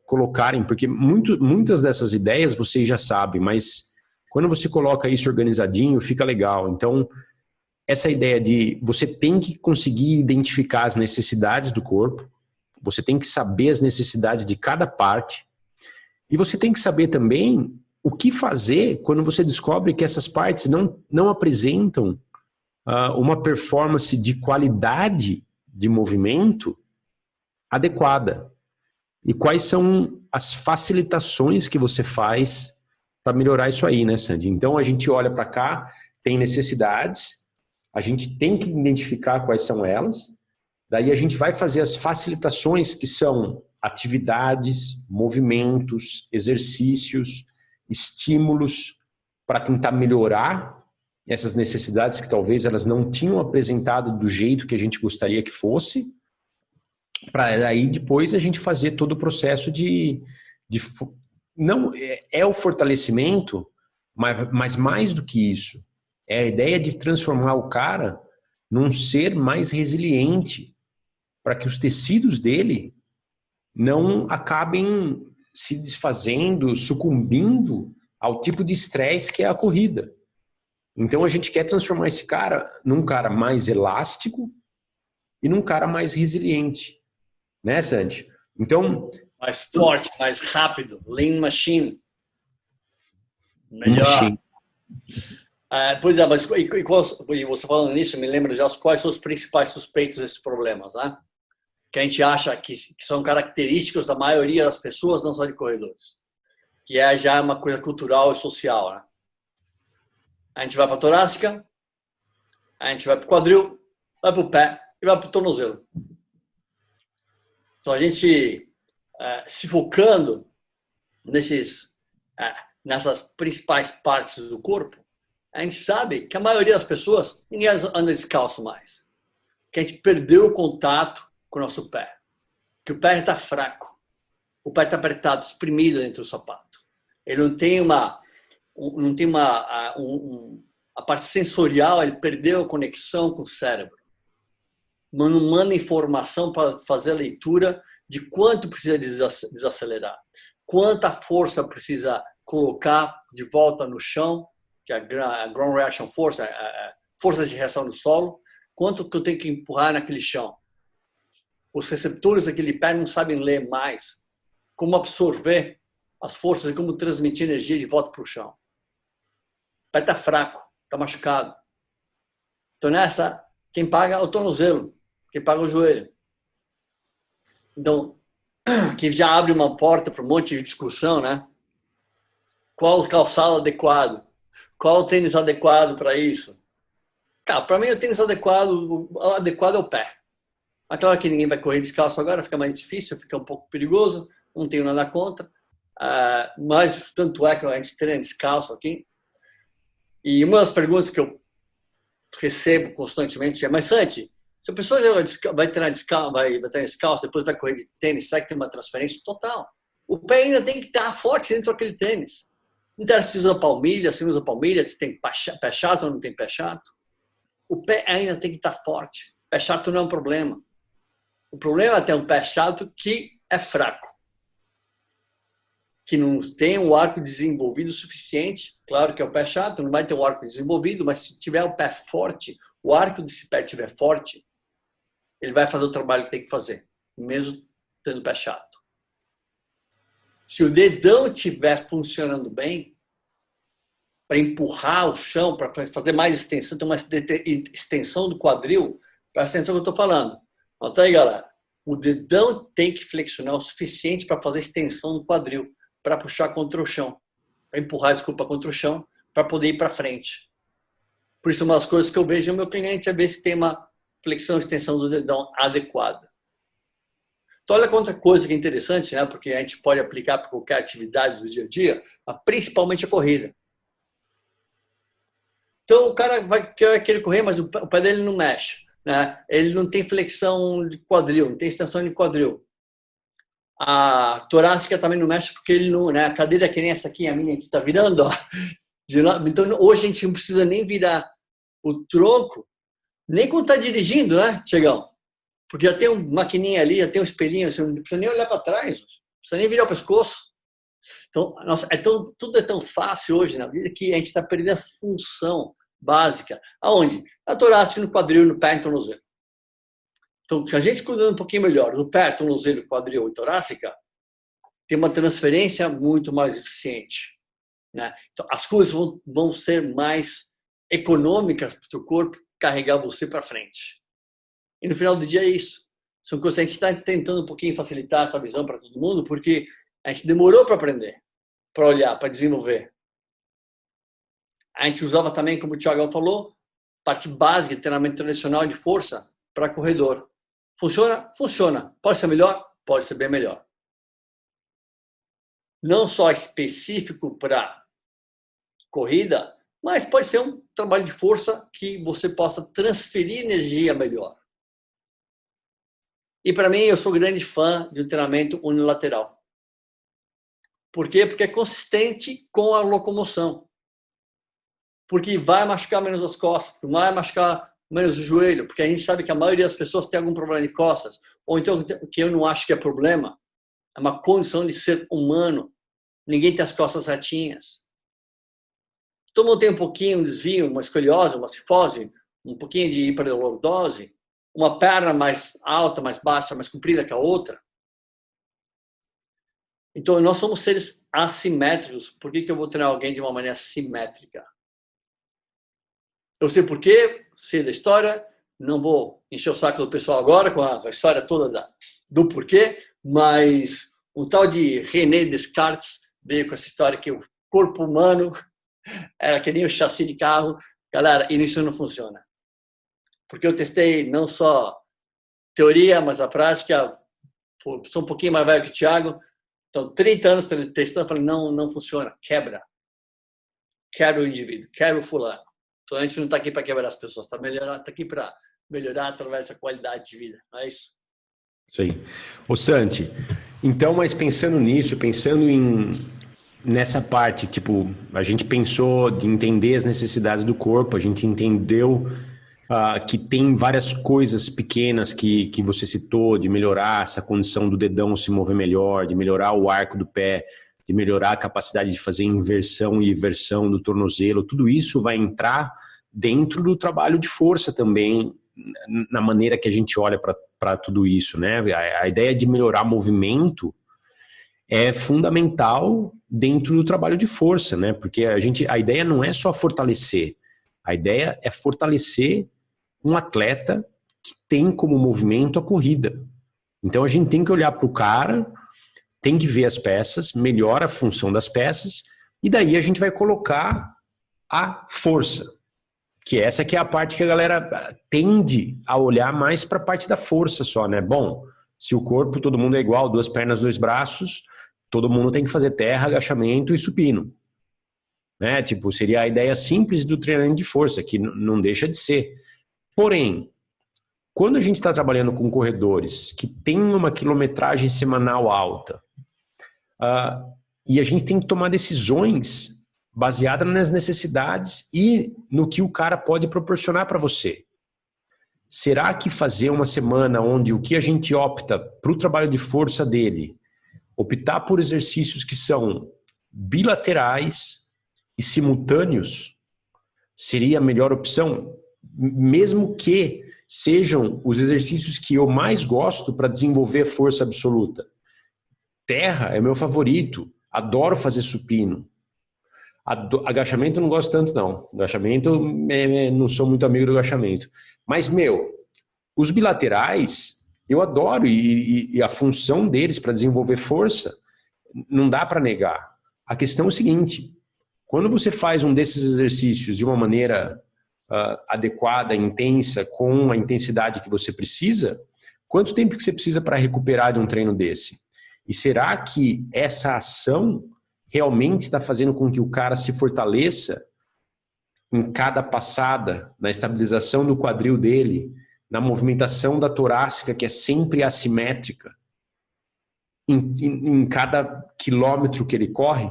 colocarem, porque muitas dessas ideias vocês já sabem, mas quando você coloca isso organizadinho, fica legal. Então, essa ideia de você tem que conseguir identificar as necessidades do corpo, você tem que saber as necessidades de cada parte, e você tem que saber também o que fazer quando você descobre que essas partes não apresentam uma performance de qualidade de movimento adequada. E quais são as facilitações que você faz para melhorar isso aí, né, Sandy? Então, a gente olha para cá, tem necessidades, a gente tem que identificar quais são elas, daí a gente vai fazer as facilitações, que são atividades, movimentos, exercícios, estímulos, para tentar melhorar essas necessidades que talvez elas não tinham apresentado do jeito que a gente gostaria que fosse, para aí depois a gente fazer todo o processo não é o fortalecimento, mas mais do que isso, É a ideia de transformar o cara num ser mais resiliente, para que os tecidos dele não acabem se desfazendo, sucumbindo ao tipo de estresse que é a corrida. Então a gente quer transformar esse cara num cara mais elástico e num cara mais resiliente, né, Santi? Então, Mais forte, mais rápido, lean machine, melhor. machine. Pois é, mas e você falando nisso, me lembra já quais são os principais suspeitos desses problemas, né? Que a gente acha que são característicos da maioria das pessoas, não só de corredores. Que é já uma coisa cultural e social, né? A gente vai para a torácica, a gente vai para o quadril, vai para o pé e vai para o tornozelo. Então a gente se focando nessas principais partes do corpo, a gente sabe que a maioria das pessoas, ninguém anda descalço mais. Que a gente perdeu o contato com o nosso pé. Que o pé está fraco. O pé está apertado, espremido dentro do sapato. Ele não tem a parte sensorial, ele perdeu a conexão com o cérebro. Não manda informação para fazer a leitura de quanto precisa desacelerar. Quanta força precisa colocar de volta no chão, que é a ground reaction force, forças de reação no solo, quanto que eu tenho que empurrar naquele chão. Os receptores daquele pé não sabem ler mais como absorver as forças e como transmitir energia de volta para o chão. O pé está fraco, está machucado. Então nessa, quem paga é o tornozelo, quem paga é o joelho. Então, que já abre uma porta para um monte de discussão, né? Qual o calçado adequado? Qual o tênis adequado para isso? Cara, para mim o tênis adequado é o pé. Mas claro que ninguém vai correr descalço agora, fica mais difícil, fica um pouco perigoso, não tenho nada contra. Mas tanto é que a gente treina descalço aqui. E uma das perguntas que eu recebo constantemente é: mas Santi, se a pessoa já vai treinar descalço, depois vai correr de tênis, será que tem uma transferência total? O pé ainda tem que estar forte dentro daquele tênis. Não interessa se usa palmilha, se não usa palmilha, se tem pé chato ou não tem pé chato. O pé ainda tem que estar forte. Pé chato não é um problema. O problema é ter um pé chato que é fraco, que não tem o arco desenvolvido o suficiente. Claro que é o pé chato, não vai ter o arco desenvolvido, mas se tiver o pé forte, o arco desse pé estiver forte, ele vai fazer o trabalho que tem que fazer, mesmo tendo pé chato. Se o dedão estiver funcionando bem, para empurrar o chão, para fazer mais extensão, ter uma extensão do quadril, presta atenção no que eu estou falando. Nota aí, galera. O dedão tem que flexionar o suficiente para fazer extensão do quadril, para puxar contra o chão, para empurrar, contra o chão, para poder ir para frente. Por isso, uma das coisas que eu vejo no meu cliente é ver se tem uma flexão e extensão do dedão adequada. Então, olha outra coisa que é interessante, né? Porque a gente pode aplicar para qualquer atividade do dia a dia, mas principalmente a corrida. Então, o cara vai querer correr, mas o pé dele não mexe, né? Ele não tem flexão de quadril, não tem extensão de quadril. A torácica também não mexe porque ele não, né? A cadeira que nem essa aqui, a minha que está virando, ó. Então, hoje a gente não precisa nem virar o tronco, nem quando está dirigindo, né, Tiagão? Porque já tem uma maquininha ali, já tem um espelhinho, você não precisa nem olhar para trás, não precisa nem virar o pescoço. Então, nossa, tudo é tão fácil hoje na vida que a gente está perdendo a função básica. Aonde? Na torácica, no quadril, no pé e no tornozelo. Então, se a gente cuidando um pouquinho melhor no pé, tornozelo, quadril e torácica, tem uma transferência muito mais eficiente, né? Então, as coisas vão ser mais econômicas para o teu corpo carregar você para frente. E no final do dia é isso. São coisas que a gente está tentando um pouquinho facilitar essa visão para todo mundo, porque a gente demorou para aprender, para olhar, para desenvolver. A gente usava também, como o Thiagão falou, parte básica de treinamento tradicional de força para corredor. Funciona? Funciona. Pode ser melhor? Pode ser bem melhor. Não só específico para corrida, mas pode ser um trabalho de força que você possa transferir energia melhor. E para mim, eu sou grande fã de um treinamento unilateral. Por quê? Porque é consistente com a locomoção. porque vai machucar menos as costas, vai machucar menos o joelho, porque a gente sabe que a maioria das pessoas tem algum problema de costas, ou então o que eu não acho que é problema, é uma condição de ser humano. Ninguém tem as costas retinhas. Todo mundo tem um pouquinho, um desvio, uma escoliose, uma cifose, um pouquinho de hiperlordose, uma perna mais alta, mais baixa, mais comprida que a outra. Então, nós somos seres assimétricos. Por que eu vou treinar alguém de uma maneira simétrica? Eu sei por quê, sei da história, não vou encher o saco do pessoal agora com a história toda do porquê, mas o tal de René Descartes veio com essa história que o corpo humano era que nem o chassi de carro. Galera, e isso não funciona. Porque eu testei não só teoria, mas a prática. Sou um pouquinho mais velho que o Thiago, então 30 anos testando, falei, não funciona, quebra. Quebra o indivíduo, quebra o fulano. Então a gente não está aqui para quebrar as pessoas, está aqui para melhorar através da qualidade de vida, não é isso? Isso aí. Ô Santi, então, mas pensando nisso, nessa parte, tipo, a gente pensou de entender as necessidades do corpo, a gente entendeu que tem várias coisas pequenas que você citou, de melhorar essa condição do dedão se mover melhor, de melhorar o arco do pé, de melhorar a capacidade de fazer inversão e versão do tornozelo, tudo isso vai entrar dentro do trabalho de força também, na maneira que a gente olha para tudo isso, né? A ideia de melhorar movimento é fundamental dentro do trabalho de força, né? Porque a ideia não é só fortalecer, a ideia é fortalecer um atleta que tem como movimento a corrida. Então a gente tem que olhar para o cara, tem que ver as peças, melhora a função das peças, e daí a gente vai colocar a força, que essa que é a parte que a galera tende a olhar mais para a parte da força só, né? Bom, se o corpo, todo mundo é igual, 2 pernas, 2 braços, todo mundo tem que fazer terra, agachamento e supino. Né? Tipo, seria a ideia simples do treinamento de força, que não deixa de ser. Porém, quando a gente está trabalhando com corredores que têm uma quilometragem semanal alta, e a gente tem que tomar decisões baseadas nas necessidades e no que o cara pode proporcionar para você. Será que fazer uma semana onde o que a gente opta para o trabalho de força dele, optar por exercícios que são bilaterais e simultâneos, seria a melhor opção? Mesmo que sejam os exercícios que eu mais gosto para desenvolver força absoluta. Terra é meu favorito, adoro fazer supino. Agachamento eu não gosto tanto não, agachamento, não sou muito amigo do agachamento. Mas, os bilaterais eu adoro e a função deles para desenvolver força não dá para negar. A questão é o seguinte, quando você faz um desses exercícios de uma maneira adequada, intensa, com a intensidade que você precisa, quanto tempo que você precisa para recuperar de um treino desse? E será que essa ação realmente está fazendo com que o cara se fortaleça em cada passada, na estabilização do quadril dele, na movimentação da torácica, que é sempre assimétrica, em cada quilômetro que ele corre?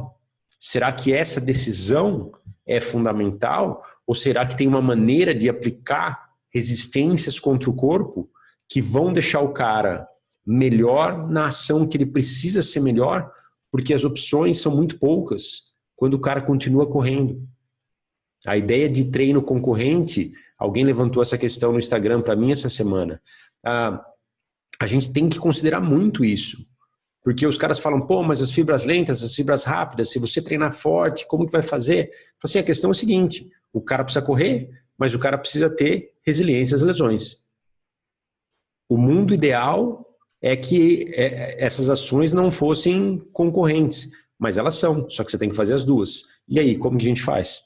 Será que essa decisão é fundamental? Ou será que tem uma maneira de aplicar resistências contra o corpo que vão deixar o cara melhor na ação que ele precisa ser melhor, porque as opções são muito poucas quando o cara continua correndo? A ideia de treino concorrente, alguém levantou essa questão no Instagram para mim essa semana. A gente tem que considerar muito isso. Porque os caras falam, pô, mas as fibras lentas, as fibras rápidas, se você treinar forte, como que vai fazer? Assim, a questão é a seguinte, o cara precisa correr, mas o cara precisa ter resiliência às lesões. O mundo ideal é que essas ações não fossem concorrentes, mas elas são, só que você tem que fazer as duas. E aí, como que a gente faz?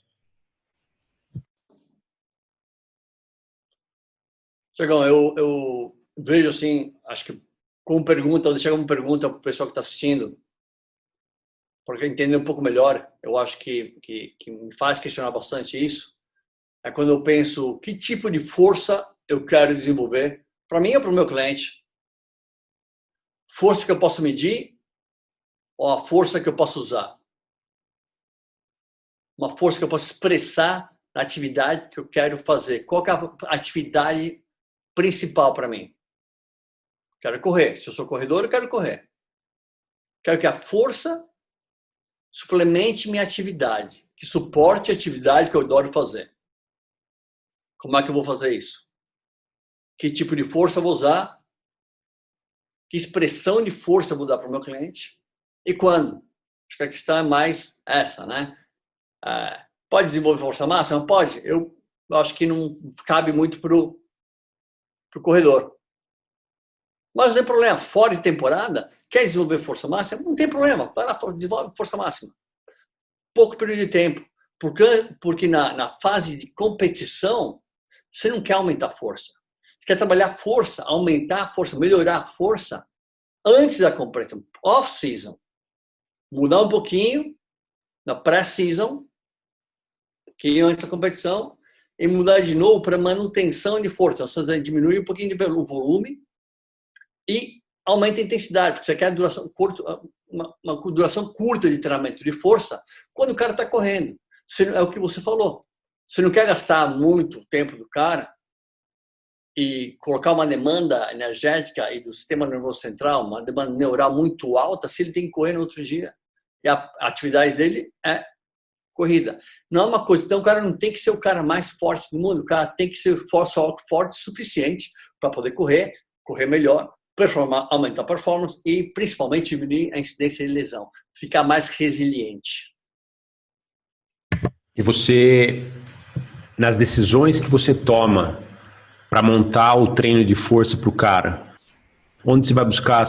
Tiagão, eu vejo assim, acho que como pergunta, ou deixar como pergunta para o pessoal que está assistindo, porque entender um pouco melhor, eu acho que me faz questionar bastante isso, é quando eu penso que tipo de força eu quero desenvolver, para mim ou para o meu cliente. Força que eu posso medir ou a força que eu posso usar? Uma força que eu posso expressar na atividade que eu quero fazer. Qual que é a atividade principal para mim? Quero correr. Se eu sou corredor, eu quero correr. Quero que a força suplemente minha atividade, que suporte a atividade que eu adoro fazer. Como é que eu vou fazer isso? Que tipo de força eu vou usar? Que expressão de força eu vou dar para o meu cliente? E quando? Acho que a questão é mais essa, né? Pode desenvolver força máxima? Pode. Eu acho que não cabe muito para o corredor. Mas não tem problema. Fora de temporada, quer desenvolver força máxima? Não tem problema. Vai lá, desenvolve força máxima. Pouco período de tempo. Porque na fase de competição, você não quer aumentar a força. Você quer trabalhar força, aumentar a força, melhorar a força antes da competição. Off-season. Mudar um pouquinho na pré-season, que antes da competição, e mudar de novo para manutenção de força. Você diminui um pouquinho o volume e aumenta a intensidade, porque você quer uma duração curta de treinamento de força quando o cara está correndo. É o que você falou. Você não quer gastar muito tempo do cara e colocar uma demanda energética e do sistema nervoso central, uma demanda neural muito alta, se ele tem que correr no outro dia. E a atividade dele é corrida. Não é uma coisa, então o cara não tem que ser o cara mais forte do mundo, o cara tem que ser forte o suficiente para poder correr melhor, aumentar a performance e principalmente diminuir a incidência de lesão, ficar mais resiliente. E você, nas decisões que você toma para montar o treino de força para o cara, onde você vai buscar,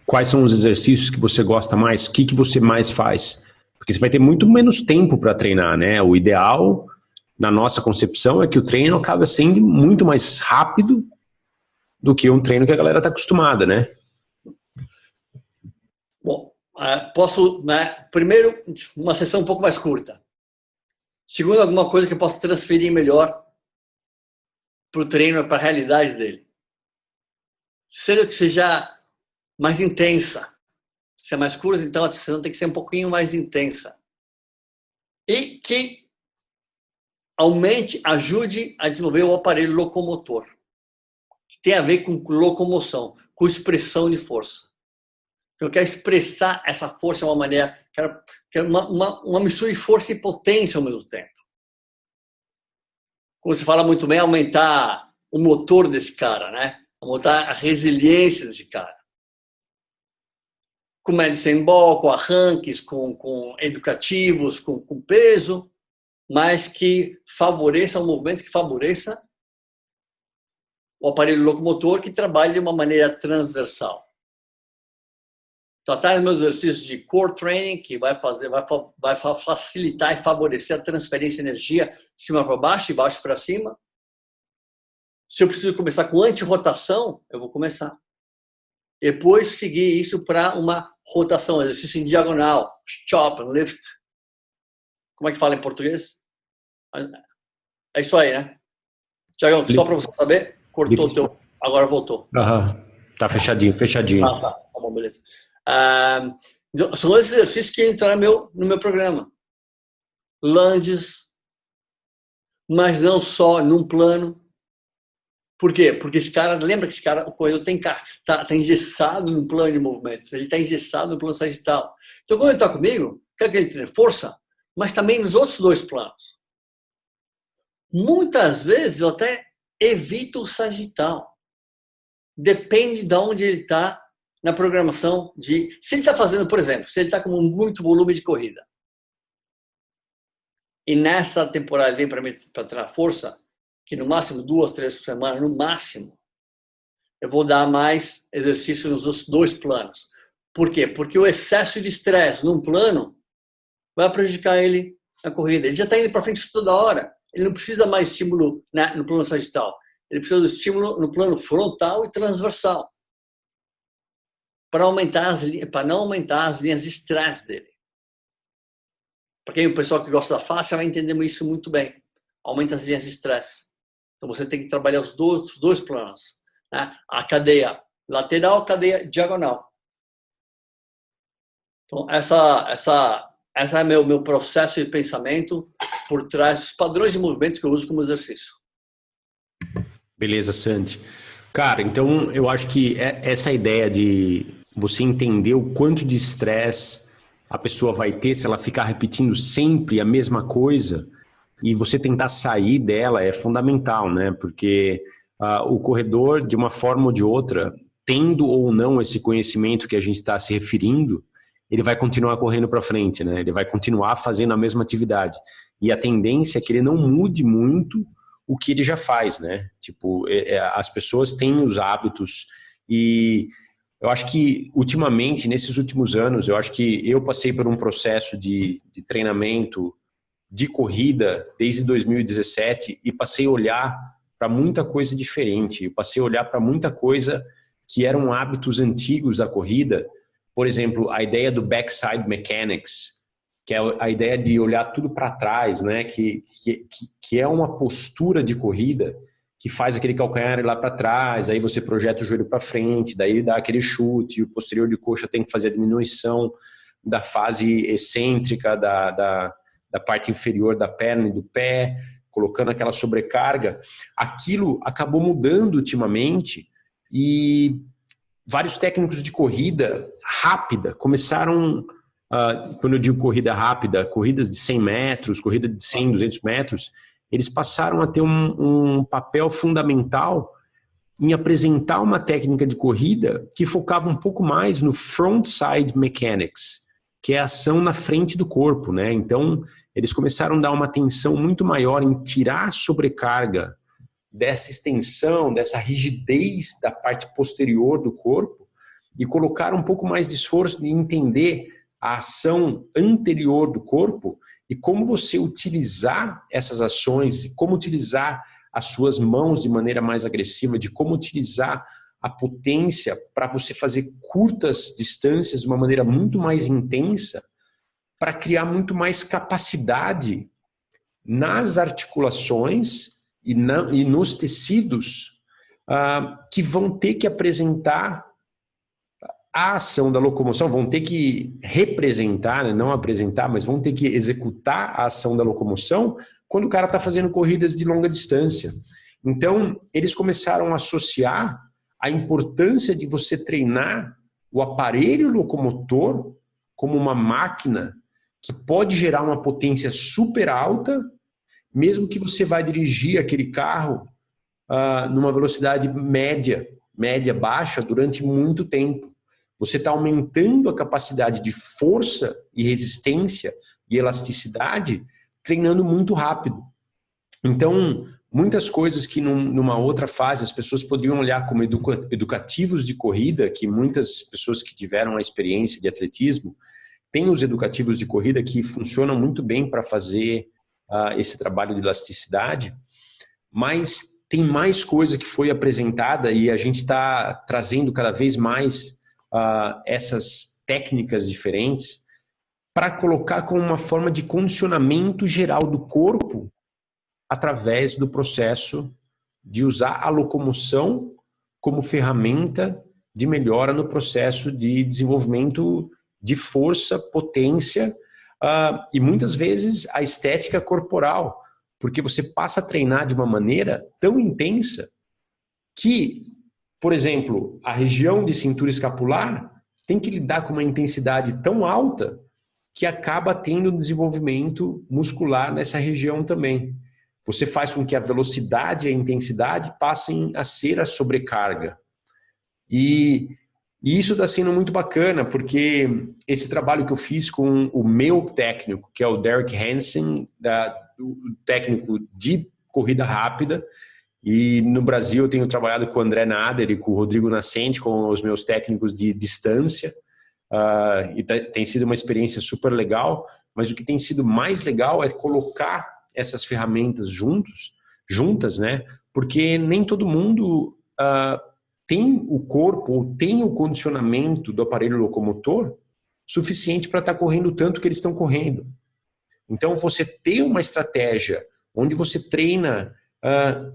quais são os exercícios que você gosta mais, o que você mais faz? Porque você vai ter muito menos tempo para treinar, né? O ideal, na nossa concepção, é que o treino acabe sendo muito mais rápido do que um treino que a galera está acostumada, né? Bom, posso, primeiro, uma sessão um pouco mais curta. Segundo, alguma coisa que eu possa transferir melhor para o treino, para a realidade dele. Seja que seja mais intensa. Se é mais curta, então a sessão tem que ser um pouquinho mais intensa. E que ajude a desenvolver o aparelho locomotor, que tem a ver com locomoção, com expressão de força. Eu quero expressar essa força de uma maneira, quero uma mistura de força e potência ao mesmo tempo. Como se fala muito bem, aumentar o motor desse cara, né? Aumentar a resiliência desse cara. Com medicine ball, com arranques, com educativos, com peso, mas que favoreça o movimento, que favoreça o aparelho locomotor, que trabalhe de uma maneira transversal. Então, atrás dos meus exercícios de core training, que vai facilitar e favorecer a transferência de energia de cima para baixo e baixo para cima. Se eu preciso começar com anti-rotação, eu vou começar. Depois seguir isso para uma rotação, exercício em diagonal, chop and lift. Como é que fala em português? É isso aí, né? Tiagão, só para você saber, cortou o teu... Agora voltou. Tá fechadinho. Tá bom, beleza. São esses exercícios que entraram no meu programa. Lunges, mas não só num plano. Por quê? Porque esse cara, lembra que esse cara, o corredor tá engessado no plano de movimento, ele está engessado no plano sagital. Então, quando ele está comigo, quer que ele treine força, mas também nos outros dois planos. Muitas vezes eu até evito o sagital. Depende de onde ele está na programação de... Se ele está fazendo, por exemplo, se ele está com muito volume de corrida, e nessa temporada ele vem para treinar força, que no máximo 2, 3 por semana, no máximo, eu vou dar mais exercício nos outros dois planos. Por quê? Porque o excesso de estresse num plano vai prejudicar ele na corrida. Ele já está indo para frente toda hora. Ele não precisa mais estímulo no plano sagital. Ele precisa do estímulo no plano frontal e transversal. Para não aumentar as linhas de estresse dele. Para quem o pessoal que gosta da face vai entender isso muito bem. Aumenta as linhas de estresse. Então você tem que trabalhar os dois planos, né? A cadeia lateral, a cadeia diagonal. Então essa é meu processo de pensamento por trás dos padrões de movimento que eu uso como exercício. Beleza, Santi. Cara, então eu acho que essa ideia de você entender o quanto de estresse a pessoa vai ter se ela ficar repetindo sempre a mesma coisa e você tentar sair dela é fundamental, né? Porque o corredor, de uma forma ou de outra, tendo ou não esse conhecimento que a gente está se referindo, ele vai continuar correndo para frente, né? Ele vai continuar fazendo a mesma atividade. E a tendência é que ele não mude muito o que ele já faz, né? Tipo, as pessoas têm os hábitos e eu acho que ultimamente, nesses últimos anos, eu acho que eu passei por um processo de treinamento de corrida desde 2017 e passei a olhar para muita coisa diferente. Eu passei a olhar para muita coisa que eram hábitos antigos da corrida. Por exemplo, a ideia do backside mechanics, que é a ideia de olhar tudo para trás, né? Que é uma postura de corrida que faz aquele calcanhar ir lá para trás, aí você projeta o joelho para frente, daí dá aquele chute, e o posterior de coxa tem que fazer a diminuição da fase excêntrica da parte inferior da perna e do pé, colocando aquela sobrecarga. Aquilo acabou mudando ultimamente e vários técnicos de corrida rápida começaram, quando eu digo corrida rápida, corridas de 100 metros, corrida de 100, 200 metros, eles passaram a ter um papel fundamental em apresentar uma técnica de corrida que focava um pouco mais no frontside mechanics, que é a ação na frente do corpo, né? Então, eles começaram a dar uma atenção muito maior em tirar a sobrecarga dessa extensão, dessa rigidez da parte posterior do corpo e colocar um pouco mais de esforço de entender a ação anterior do corpo e como você utilizar essas ações, como utilizar as suas mãos de maneira mais agressiva, de como utilizar a potência para você fazer curtas distâncias de uma maneira muito mais intensa, para criar muito mais capacidade nas articulações e nos tecidos que vão ter que apresentar a ação da locomoção, vão ter que representar, né, não apresentar, mas vão ter que executar a ação da locomoção quando o cara está fazendo corridas de longa distância. Então, eles começaram a associar a importância de você treinar o aparelho locomotor como uma máquina que pode gerar uma potência super alta, mesmo que você vai dirigir aquele carro numa velocidade média, baixa, durante muito tempo. Você está aumentando a capacidade de força e resistência e elasticidade treinando muito rápido. Então, muitas coisas que numa outra fase as pessoas poderiam olhar como educativos de corrida, que muitas pessoas que tiveram a experiência de atletismo têm os educativos de corrida que funcionam muito bem para fazer esse trabalho de elasticidade, mas tem mais coisa que foi apresentada e a gente está trazendo cada vez mais essas técnicas diferentes para colocar como uma forma de condicionamento geral do corpo através do processo de usar a locomoção como ferramenta de melhora no processo de desenvolvimento de força, potência e muitas vezes a estética corporal, porque você passa a treinar de uma maneira tão intensa que, por exemplo, a região de cintura escapular tem que lidar com uma intensidade tão alta que acaba tendo um desenvolvimento muscular nessa região também. Você faz com que a velocidade e a intensidade passem a ser a sobrecarga. E isso está sendo muito bacana, porque esse trabalho que eu fiz com o meu técnico, que é o Derek Hansen, o técnico de corrida rápida, e no Brasil eu tenho trabalhado com o André Nader e com o Rodrigo Nascente, com os meus técnicos de distância, e tem sido uma experiência super legal, mas o que tem sido mais legal é colocar essas ferramentas juntas, né? Porque nem todo mundo tem o corpo ou tem o condicionamento do aparelho locomotor suficiente para estar correndo o tanto que eles estão correndo. Então, você ter uma estratégia onde você treina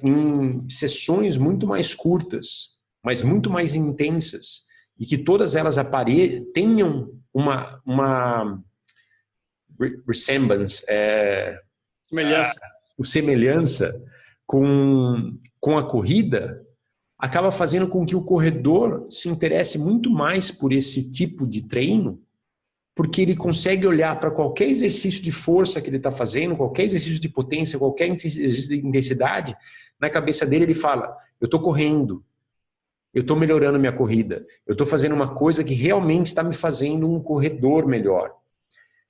em sessões muito mais curtas, mas muito mais intensas, e que todas elas tenham uma resemblance, Semelhança. semelhança com a corrida, acaba fazendo com que o corredor se interesse muito mais por esse tipo de treino, porque ele consegue olhar para qualquer exercício de força que ele está fazendo, qualquer exercício de potência, qualquer exercício de intensidade, na cabeça dele ele fala, eu estou correndo, eu estou melhorando minha corrida, eu estou fazendo uma coisa que realmente está me fazendo um corredor melhor.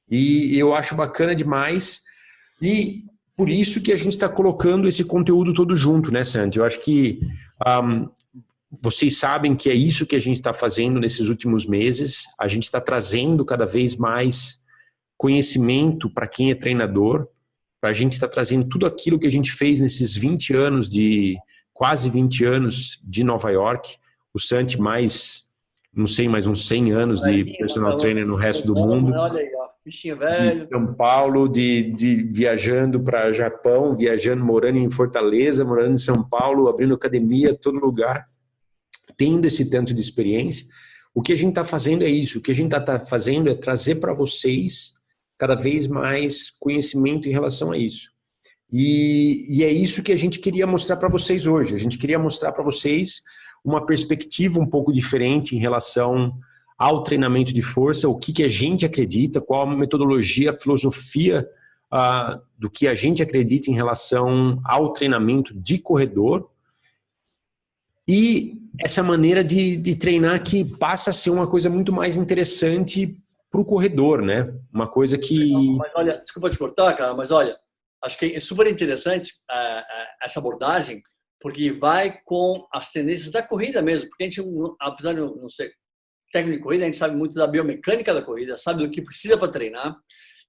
E eu acho bacana demais, e por isso que a gente está colocando esse conteúdo todo junto, né, Santi? Eu acho que vocês sabem que é isso que a gente está fazendo nesses últimos meses, a gente está trazendo cada vez mais conhecimento para quem é treinador, para a gente estar trazendo tudo aquilo que a gente fez nesses 20 anos quase 20 anos de Nova York, o Santi mais, não sei, mais uns 100 anos de personal trainer no resto do mundo. Olha aí, ó, bichinho velho. De São Paulo, de viajando para Japão, viajando, morando em Fortaleza, morando em São Paulo, abrindo academia, todo lugar, tendo esse tanto de experiência. O que a gente está fazendo é isso, o que a gente está fazendo é trazer para vocês cada vez mais conhecimento em relação a isso. E é isso que a gente queria mostrar para vocês hoje. A gente queria mostrar para vocês uma perspectiva um pouco diferente em relação ao treinamento de força, o que a gente acredita, qual a metodologia, a filosofia do que a gente acredita em relação ao treinamento de corredor e essa maneira de treinar que passa a ser uma coisa muito mais interessante para o corredor, né? Uma coisa que... Mas olha, desculpa te cortar, cara, mas olha, acho que é super interessante essa abordagem, porque vai com as tendências da corrida mesmo, porque a gente, apesar de não ser técnico de corrida, a gente sabe muito da biomecânica da corrida, sabe do que precisa para treinar,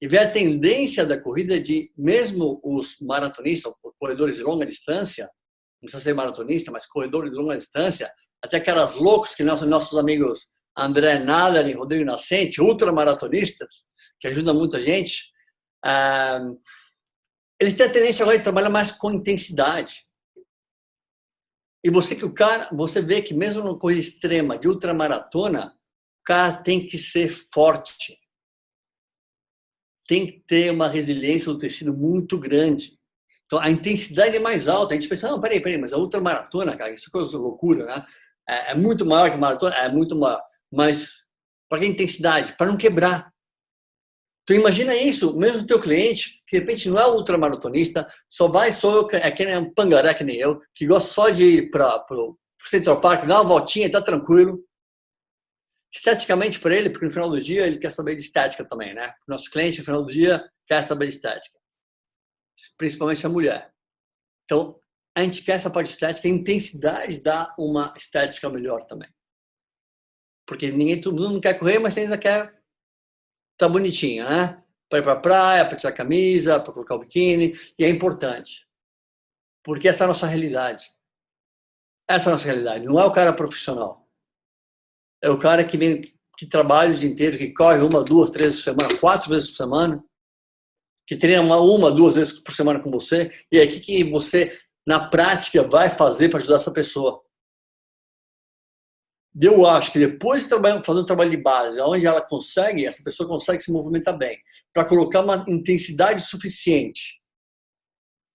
e vê a tendência da corrida de, mesmo os maratonistas, corredores de longa distância, não precisa ser maratonista, mas corredores de longa distância, até aquelas loucos que nossos amigos André Nader e Rodrigo Nascente, ultramaratonistas, que ajudam muita gente, eles têm a tendência agora de trabalhar mais com intensidade. E você vê que mesmo numa coisa extrema de ultramaratona, o cara tem que ser forte. Tem que ter uma resiliência do tecido muito grande. Então, a intensidade é mais alta. A gente pensa, não, peraí, mas a ultramaratona, cara, isso é coisa de loucura, né? É muito maior que a maratona, é muito maior. Mas, para que intensidade? Para não quebrar. Então, imagina isso, mesmo o teu cliente, que de repente não é ultramaratonista, só é aquele um pangaré que nem eu, que gosta só de ir para o Central Park, dar uma voltinha e tá tranquilo. Esteticamente para ele, porque no final do dia ele quer saber de estética também, né? O nosso cliente, no final do dia, quer saber de estética. Principalmente a mulher. Então, a gente quer essa parte estética, a intensidade dá uma estética melhor também. Porque todo mundo não quer correr, mas ainda quer estar bonitinho, né? Para ir para a praia, para tirar a camisa, para colocar o biquíni, e é importante. Porque essa é a nossa realidade. Essa é a nossa realidade. Não é o cara profissional. É o cara que trabalha o dia inteiro, que corre 1, 2, 3 vezes por semana, 4 vezes por semana, que treina 1, 2 vezes por semana com você, e aí o que você, na prática, vai fazer para ajudar essa pessoa? Eu acho que depois de fazer um trabalho de base, onde essa pessoa consegue se movimentar bem, para colocar uma intensidade suficiente,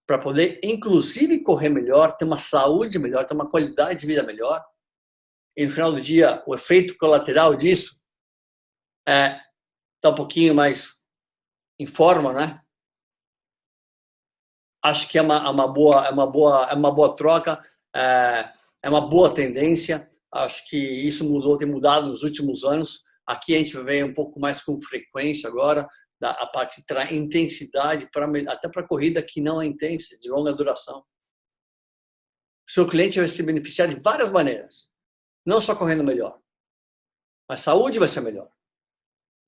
para poder, inclusive, correr melhor, ter uma saúde melhor, ter uma qualidade de vida melhor, e no final do dia, o efeito colateral disso tá um pouquinho mais em forma, né? Acho que é uma boa troca, é uma boa tendência. Acho que isso tem mudado nos últimos anos. Aqui a gente vê um pouco mais com frequência agora, a parte de intensidade, até para corrida que não é intensa, de longa duração. O seu cliente vai se beneficiar de várias maneiras. Não só correndo melhor, mas saúde vai ser melhor.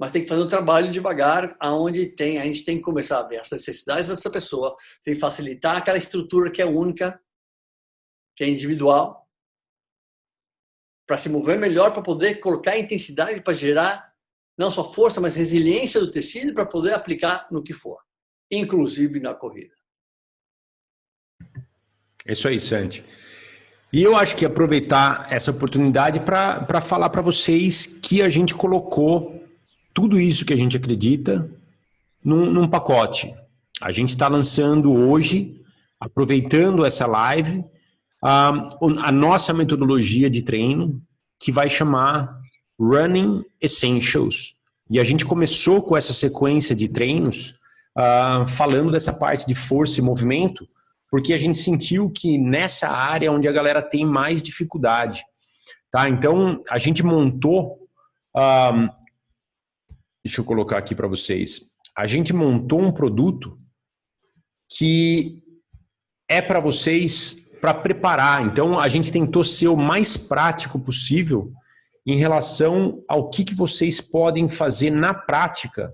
Mas tem que fazer um trabalho devagar, a gente tem que começar a ver as necessidades dessa pessoa, tem que facilitar aquela estrutura que é única, que é individual, para se mover melhor, para poder colocar intensidade, para gerar não só força, mas resiliência do tecido, para poder aplicar no que for, inclusive na corrida. É isso aí, Santi. E eu acho que aproveitar essa oportunidade para falar para vocês que a gente colocou tudo isso que a gente acredita num pacote. A gente está lançando hoje, aproveitando essa live, a nossa metodologia de treino, que vai chamar Running Essentials. E a gente começou com essa sequência de treinos falando dessa parte de força e movimento, porque a gente sentiu que nessa área é onde a galera tem mais dificuldade. Tá? Então, a gente montou... deixa eu colocar aqui para vocês. A gente montou um produto que é para vocês, para preparar. Então, a gente tentou ser o mais prático possível em relação ao que vocês podem fazer na prática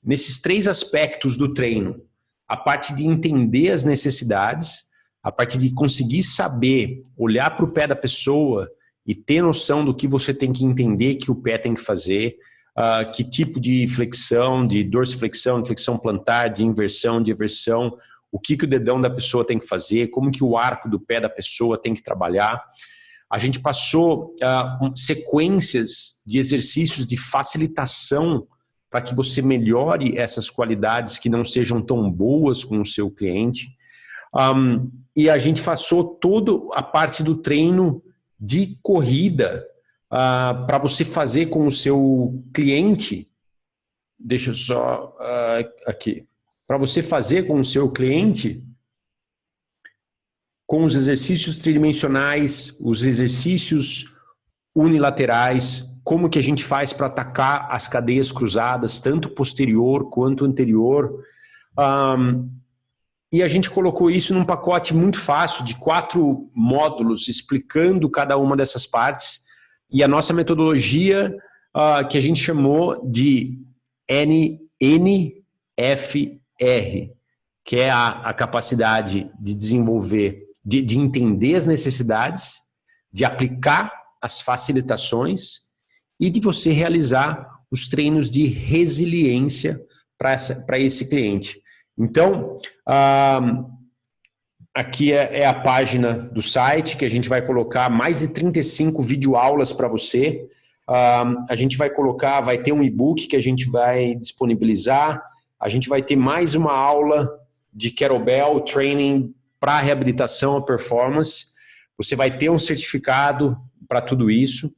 nesses 3 aspectos do treino. A parte de entender as necessidades, a parte de conseguir saber, olhar para o pé da pessoa e ter noção do que você tem que entender que o pé tem que fazer, que tipo de flexão, de dorsiflexão, de flexão plantar, de inversão, de eversão, o que o dedão da pessoa tem que fazer, como que o arco do pé da pessoa tem que trabalhar. A gente passou sequências de exercícios de facilitação para que você melhore essas qualidades que não sejam tão boas com o seu cliente. E a gente passou toda a parte do treino de corrida para você fazer com o seu cliente. Deixa eu só aqui. Para você fazer com o seu cliente com os exercícios tridimensionais, os exercícios unilaterais, como que a gente faz para atacar as cadeias cruzadas, tanto posterior quanto anterior. E a gente colocou isso num pacote muito fácil, de 4 módulos, explicando cada uma dessas partes. E a nossa metodologia, que a gente chamou de NFR, que é a capacidade de desenvolver, de entender as necessidades, de aplicar as facilitações e de você realizar os treinos de resiliência para esse cliente. Então, aqui é a página do site, que a gente vai colocar mais de 35 videoaulas para você. A gente vai colocar, vai ter um e-book que a gente vai disponibilizar. A gente vai ter mais uma aula de kettlebell training para reabilitação ou performance. Você vai ter um certificado para tudo isso.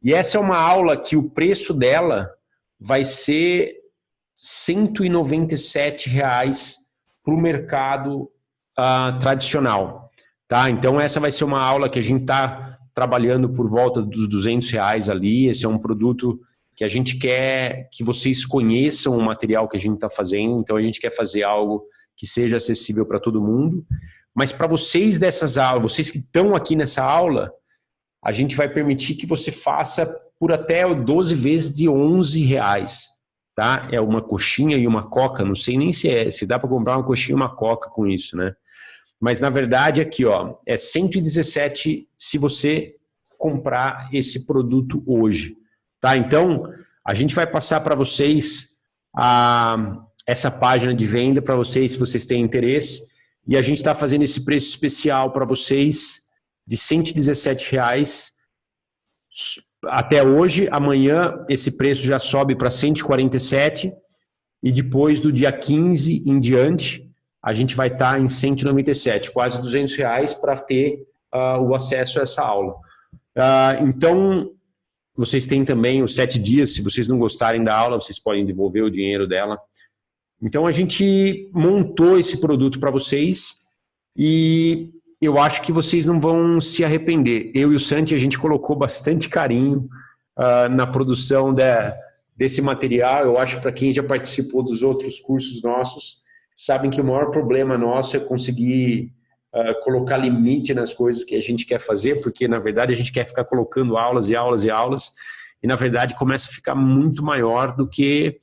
E essa é uma aula que o preço dela vai ser R$ 197 para o mercado tradicional. Tá? Então essa vai ser uma aula que a gente está trabalhando por volta dos R$200 ali. Esse é um produto que a gente quer que vocês conheçam o material que a gente está fazendo. Então a gente quer fazer algo que seja acessível para todo mundo. Mas para vocês dessas aulas, vocês que estão aqui nessa aula, a gente vai permitir que você faça por até 12 vezes de R$11. Tá? É uma coxinha e uma coca, não sei nem se dá para comprar uma coxinha e uma coca com isso, né? Mas na verdade aqui, ó, é 117 se você comprar esse produto hoje. Tá? Então, a gente vai passar para vocês essa página de venda para vocês, se vocês têm interesse. E a gente está fazendo esse preço especial para vocês de R$117 até hoje. Amanhã esse preço já sobe para 147 e depois do dia 15 em diante a gente vai estar em 197, quase R$200 para ter o acesso a essa aula. Então, vocês têm também os 7 dias, se vocês não gostarem da aula, vocês podem devolver o dinheiro dela. Então, a gente montou esse produto para vocês e eu acho que vocês não vão se arrepender. Eu e o Santi, a gente colocou bastante carinho na produção desse material. Eu acho que para quem já participou dos outros cursos nossos, sabem que o maior problema nosso é conseguir colocar limite nas coisas que a gente quer fazer, porque, na verdade, a gente quer ficar colocando aulas e aulas e aulas, e, na verdade, começa a ficar muito maior do que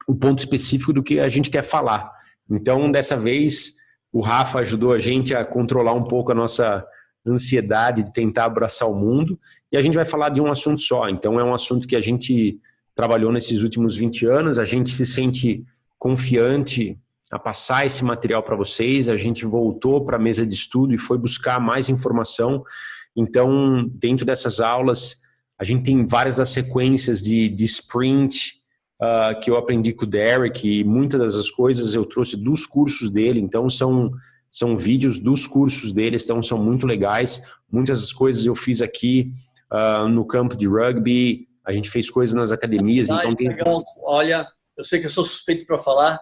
o ponto específico do que a gente quer falar. Então, dessa vez, o Rafa ajudou a gente a controlar um pouco a nossa ansiedade de tentar abraçar o mundo, e a gente vai falar de um assunto só. Então, é um assunto que a gente trabalhou nesses últimos 20 anos, a gente se sente confiante a passar esse material para vocês, a gente voltou para a mesa de estudo e foi buscar mais informação. Então, dentro dessas aulas, a gente tem várias das sequências de sprint, que eu aprendi com o Derek, e muitas dessas coisas eu trouxe dos cursos dele, então são vídeos dos cursos dele, então são muito legais. Muitas das coisas eu fiz aqui no campo de rugby, a gente fez coisas nas academias, então tem... Olha, eu sei que eu sou suspeito para falar,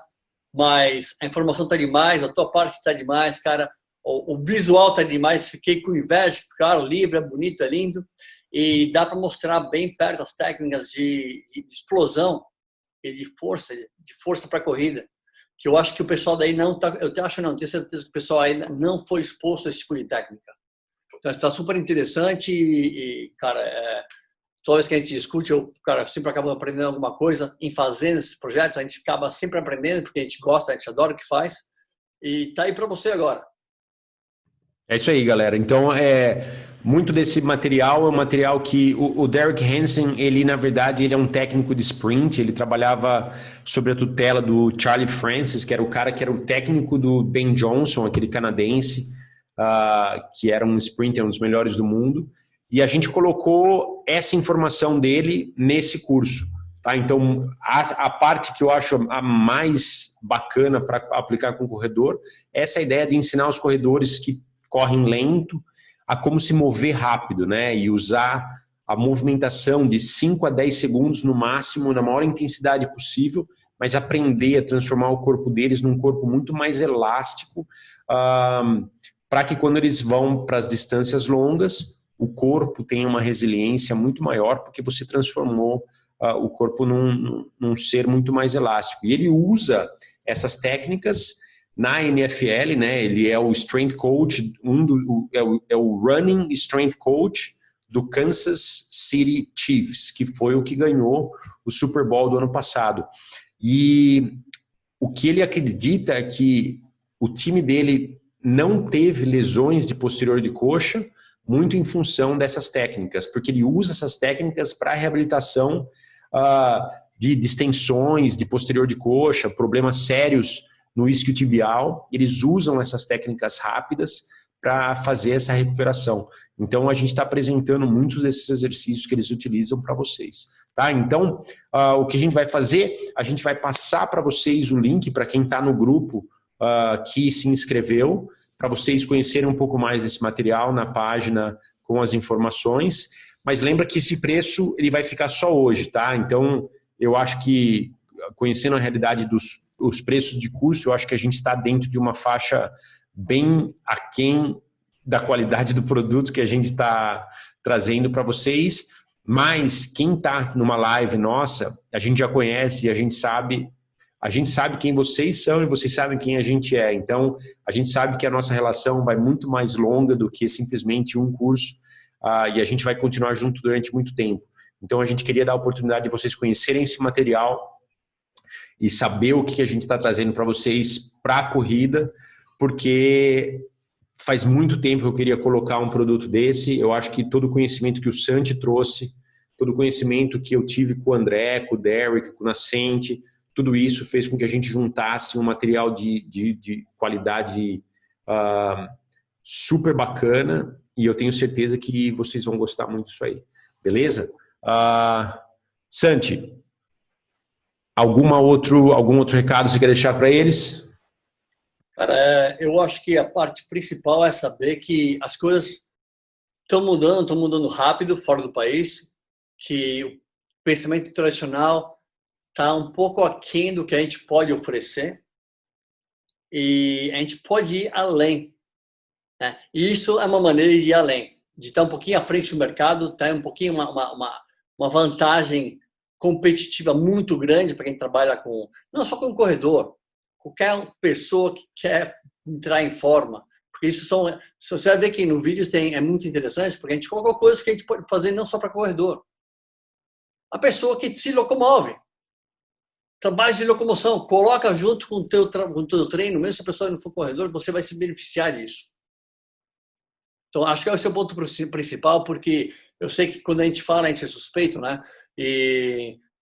mas a informação está demais, a tua parte está demais, cara. O visual está demais, fiquei com inveja, cara, o livro é bonito, é lindo, e dá para mostrar bem perto as técnicas de explosão e de força para corrida, que eu acho que o pessoal daí não tá, tenho certeza que o pessoal ainda não foi exposto a esse tipo de técnica. Então está super interessante e cara, toda vez que a gente discute, cara, sempre acaba aprendendo alguma coisa em fazendo esses projetos, a gente acaba sempre aprendendo porque a gente gosta, a gente adora o que faz, e tá aí para você agora. É isso aí, galera. Então, muito desse material é um material que o Derek Hansen, ele na verdade, ele é um técnico de sprint, ele trabalhava sob a tutela do Charlie Francis, que era o cara que era o técnico do Ben Johnson, aquele canadense, que era um sprinter, um dos melhores do mundo, e a gente colocou essa informação dele nesse curso. Tá? Então, a parte que eu acho a mais bacana para aplicar com o corredor, essa é a ideia de ensinar os corredores que correm lento, a como se mover rápido, né? E usar a movimentação de 5 a 10 segundos no máximo, na maior intensidade possível, mas aprender a transformar o corpo deles num corpo muito mais elástico, para que quando eles vão para as distâncias longas, o corpo tenha uma resiliência muito maior, porque você transformou o corpo num ser muito mais elástico. E ele usa essas técnicas na NFL, né? Ele é o strength coach, é o running strength coach do Kansas City Chiefs, que foi o que ganhou o Super Bowl do ano passado. E o que ele acredita é que o time dele não teve lesões de posterior de coxa, muito em função dessas técnicas, porque ele usa essas técnicas para reabilitação de distensões de posterior de coxa, problemas sérios no isquiotibial. Eles usam essas técnicas rápidas para fazer essa recuperação. Então, a gente está apresentando muitos desses exercícios que eles utilizam para vocês. Tá? Então, o que a gente vai fazer, a gente vai passar para vocês o link para quem está no grupo que se inscreveu, para vocês conhecerem um pouco mais desse material na página com as informações. Mas lembra que esse preço ele vai ficar só hoje, tá? Então, eu acho que, conhecendo a realidade dos preços de curso, eu acho que a gente está dentro de uma faixa bem aquém da qualidade do produto que a gente está trazendo para vocês, mas quem está numa live nossa, a gente já conhece e a gente sabe quem vocês são e vocês sabem quem a gente é. Então, a gente sabe que a nossa relação vai muito mais longa do que simplesmente um curso, e a gente vai continuar junto durante muito tempo. Então, a gente queria dar a oportunidade de vocês conhecerem esse material e saber o que a gente está trazendo para vocês para a corrida, porque faz muito tempo que eu queria colocar um produto desse. Eu acho que todo o conhecimento que o Santi trouxe, todo o conhecimento que eu tive com o André, com o Derek, com o Nascente, tudo isso fez com que a gente juntasse um material de qualidade super bacana, e eu tenho certeza que vocês vão gostar muito disso aí. Beleza? Santi, algum outro recado você quer deixar para eles? Cara, eu acho que a parte principal é saber que as coisas estão mudando rápido fora do país, que o pensamento tradicional está um pouco aquém do que a gente pode oferecer e a gente pode ir além, né? E isso é uma maneira de ir além, de estar um pouquinho à frente do mercado, ter um pouquinho uma vantagem competitiva muito grande para quem trabalha com, não só com o corredor, qualquer pessoa que quer entrar em forma. Porque isso você vai ver que no vídeo é muito interessante, porque a gente colocou coisas que a gente pode fazer não só para corredor. A pessoa que se locomove, trabalho de locomoção, coloca junto com o teu treino, mesmo se a pessoa não for corredor, você vai se beneficiar disso. Então, acho que esse é o ponto principal, porque eu sei que quando a gente fala, a gente é suspeito, né?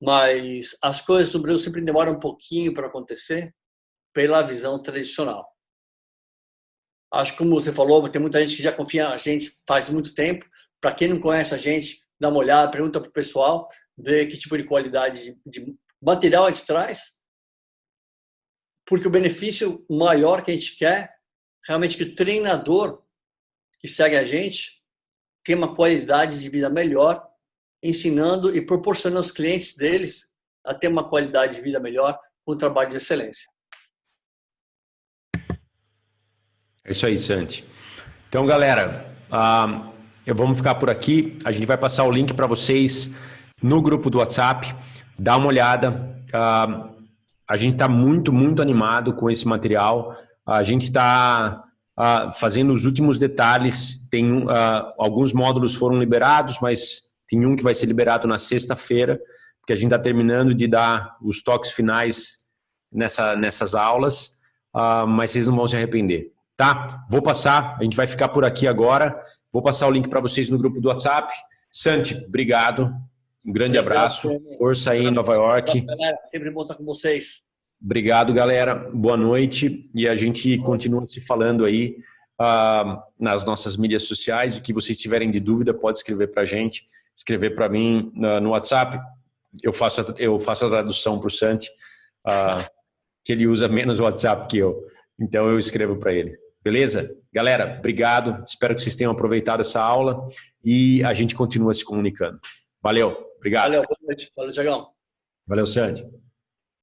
Mas as coisas no Brasil sempre demoram um pouquinho para acontecer pela visão tradicional. Acho que, como você falou, tem muita gente que já confia na gente faz muito tempo. Para quem não conhece a gente, dá uma olhada, pergunta para o pessoal, ver que tipo de qualidade de material a gente traz, porque o benefício maior que a gente quer, realmente que o treinador que segue a gente tem uma qualidade de vida melhor, ensinando e proporcionando aos clientes deles a ter uma qualidade de vida melhor com um trabalho de excelência. É isso aí, Santi. Então, galera, vamos ficar por aqui. A gente vai passar o link para vocês no grupo do WhatsApp. Dá uma olhada. A gente está muito, muito animado com esse material. A gente está fazendo os últimos detalhes. Tem alguns módulos foram liberados, mas tem um que vai ser liberado na sexta-feira, porque a gente está terminando de dar os toques finais nessas aulas, mas vocês não vão se arrepender. Tá? Vou passar, a gente vai ficar por aqui agora. Vou passar o link para vocês no grupo do WhatsApp. Santi, obrigado. Um grande abraço. Força aí em Nova York. Galera, sempre bom estar com vocês. Obrigado, galera. Boa noite. E a gente continua se falando aí nas nossas mídias sociais. O que vocês tiverem de dúvida, pode escrever para a gente. Escrever para mim no WhatsApp. Eu faço a tradução para o Santi, que ele usa menos o WhatsApp que eu. Então eu escrevo para ele. Beleza? Galera, obrigado. Espero que vocês tenham aproveitado essa aula e a gente continua se comunicando. Valeu. Obrigado. Valeu, boa noite. Valeu, Thiagão. Valeu, Santi.